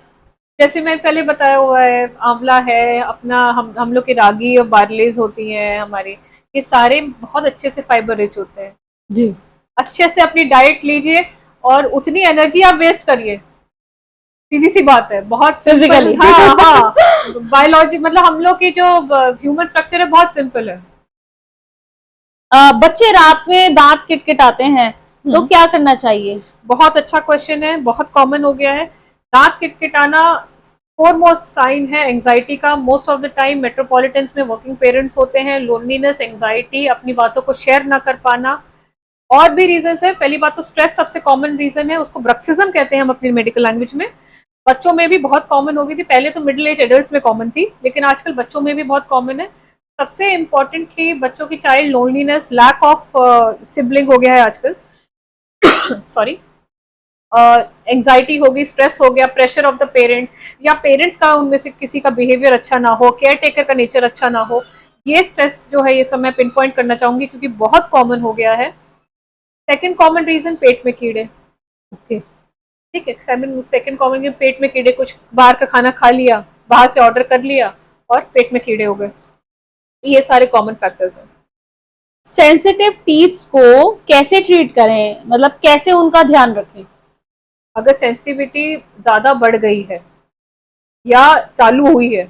Speaker 2: जैसे मैं पहले बताया हुआ है, आंवला है अपना, हम लोग की रागी और बार्लेज होती हैं हमारी, ये सारे बहुत अच्छे से फाइबर रिच होते हैं।
Speaker 1: जी,
Speaker 2: अच्छे से अपनी डाइट लीजिए और उतनी एनर्जी आप वेस्ट करिए, सीधी सी बात है, बहुत सिंपल।
Speaker 1: फिजिकली।
Speaker 2: हाँ हाँ, बायोलॉजी मतलब हम लोग की जो ह्यूमन स्ट्रक्चर है बहुत सिंपल है।
Speaker 1: बच्चे रात में दांत किटकिटाते हैं तो क्या करना चाहिए?
Speaker 2: बहुत अच्छा क्वेश्चन है, बहुत कॉमन हो गया है। दांत किटकिटाना फोरमोस्ट साइन है एंजाइटी का। मोस्ट ऑफ द टाइम मेट्रोपॉलिटन्स में वर्किंग पेरेंट्स होते हैं, लोनलीनेस, एंजाइटी, अपनी बातों को शेयर ना कर पाना, और भी रीजंस है। पहली बात तो स्ट्रेस सबसे कॉमन रीजन है, उसको ब्रक्सिज्म कहते हैं हम अपनी मेडिकल लैंग्वेज में। बच्चों में भी बहुत कॉमन हो गई थी, पहले तो मिडिल एज एडल्ट्स में कॉमन थी, लेकिन आजकल बच्चों में भी बहुत कॉमन है। सबसे इम्पोर्टेंटली बच्चों की child loneliness, lack of sibling हो गया है आजकल, सॉरी, एंजाइटी हो गई, स्ट्रेस हो गया, प्रेशर ऑफ द पेरेंट, या पेरेंट्स का उनमें से किसी का बिहेवियर अच्छा ना हो, केयर टेकर का नेचर अच्छा ना हो, ये स्ट्रेस जो है ये सब मैं पिन पॉइंट करना चाहूंगी क्योंकि बहुत कॉमन हो गया है। सेकंड कॉमन रीजन पेट में कीड़े।
Speaker 1: ओके,
Speaker 2: ठीक है, सेकंड कॉमन, पेट में कीड़े, कुछ बाहर का खाना खा लिया, बाहर से ऑर्डर कर लिया और पेट में कीड़े हो गए, ये सारे कॉमन फैक्टर्स हैं।
Speaker 1: सेंसिटिव टीथ्स को कैसे ट्रीट करें, मतलब कैसे उनका ध्यान रखें?
Speaker 2: अगर सेंसिटिविटी ज्यादा बढ़ गई है या चालू हुई है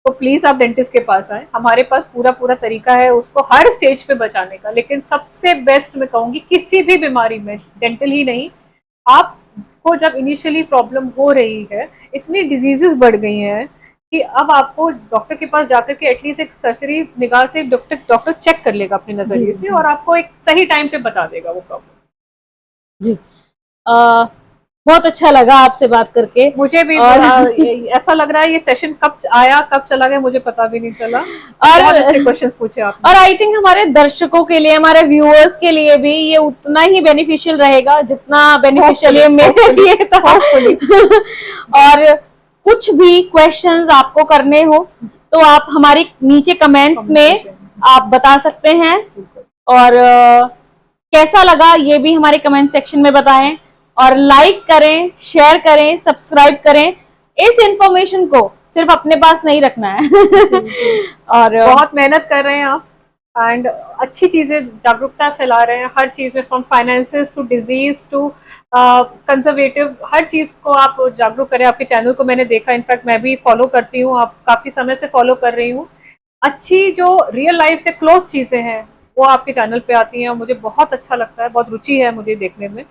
Speaker 2: तो प्लीज आप डेंटिस्ट के पास आए, हमारे पास पूरा पूरा तरीका है उसको हर स्टेज पे बचाने का। लेकिन सबसे बेस्ट मैं कहूंगी किसी भी बीमारी में, डेंटल ही नहीं, आपको जब इनिशियली प्रॉब्लम हो रही है, इतनी डिजीजेस बढ़ गई हैं कि अब आपको डॉक्टर के पास जाकर के एटलीस्ट एक सरसरी निगाह से डॉक्टर चेक कर लेगा अपने नजरिए से और आपको एक सही टाइम पे बता देगा वो प्रॉब्लम।
Speaker 1: जी, बहुत अच्छा लगा आपसे बात करके।
Speaker 2: मुझे भी
Speaker 1: और
Speaker 2: ऐसा लग रहा है ये सेशन कब आया कब चला गया मुझे पता भी नहीं चला।
Speaker 1: और
Speaker 2: बहुत अच्छे क्वेश्चंस पूछे आपने।
Speaker 1: और आई थिंक हमारे दर्शकों के लिए, हमारे व्यूअर्स के लिए भी ये उतना ही बेनिफिशियल रहेगा जितना बेनिफिशियल ये मेरे लिए था। और कुछ भी क्वेश्चंस आपको करने हो तो आप हमारे नीचे कमेंट्स में आप बता सकते हैं। और कैसा लगा ये भी हमारे कमेंट सेक्शन में बताएं, और लाइक करें, शेयर करें, सब्सक्राइब करें। इस इंफॉर्मेशन को सिर्फ अपने पास नहीं रखना है। और
Speaker 2: बहुत मेहनत कर रहे हैं आप एंड अच्छी चीजें, जागरूकता फैला रहे हैं हर चीज में, from finances to disease to conservative, हर चीज को आप जागरूक करें। आपके चैनल को मैंने देखा, इनफैक्ट मैं भी फॉलो करती हूँ, आप काफी समय से फॉलो कर रही हूँ। अच्छी जो रियल लाइफ से क्लोज चीजें हैं वो आपके चैनल पे आती हैं और मुझे बहुत अच्छा लगता है, बहुत रुचि है मुझे देखने में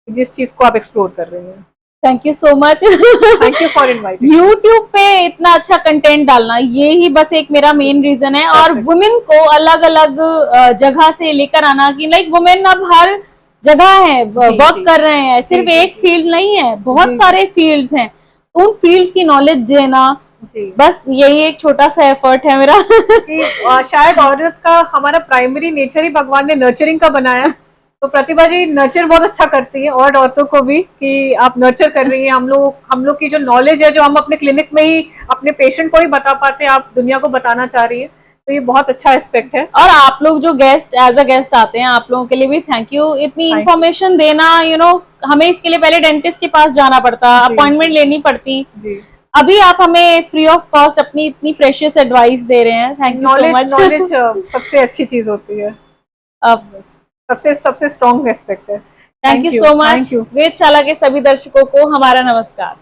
Speaker 2: जिस चीज को आप एक्सप्लोर कर रहे हैं।
Speaker 1: Thank you so much.
Speaker 2: Thank you for inviting.
Speaker 1: YouTube पे इतना अच्छा कंटेंट डालना, ये ही बस एक मेरा मेन रीजन है। और वुमेन को अलग अलग जगह से लेकर आना कि लाइक वुमेन अब हर जगह है, वर्क कर रहे हैं, सिर्फ एक फील्ड नहीं है, बहुत सारे फील्ड्स हैं, उन फील्ड्स की नॉलेज देना, बस यही एक छोटा सा एफर्ट है मेरा।
Speaker 2: कि शायद औरत का हमारा प्राइमरी नेचर ही भगवान ने नर्चरिंग का बनाया, तो प्रतिभा जी नर्चर बहुत अच्छा करती है और औरतों को भी कि आप नर्चर कर रही हैं। हम लोग की जो नॉलेज है जो हम अपने क्लिनिक में ही अपने पेशेंट को ही बता पाते हैं, आप दुनिया को बताना चाह रही है, तो ये बहुत अच्छा एस्पेक्ट है।
Speaker 1: और आप लोग जो गेस्ट एज अ गेस्ट आते हैं, आप लोगों के लिए भी थैंक यू। इतनी इंफॉर्मेशन देना, हमें इसके लिए पहले डेंटिस्ट के पास जाना पड़ता, अपॉइंटमेंट लेनी पड़ती, अभी आप हमें फ्री ऑफ कॉस्ट अपनी इतनी प्रेशियस एडवाइस दे रहे हैं। Thank you so much.
Speaker 2: Knowledge सबसे अच्छी चीज होती है, सबसे स्ट्रॉन्ग एस्पेक्ट है।
Speaker 1: Thank you so much. Vedshala के सभी दर्शकों को हमारा नमस्कार।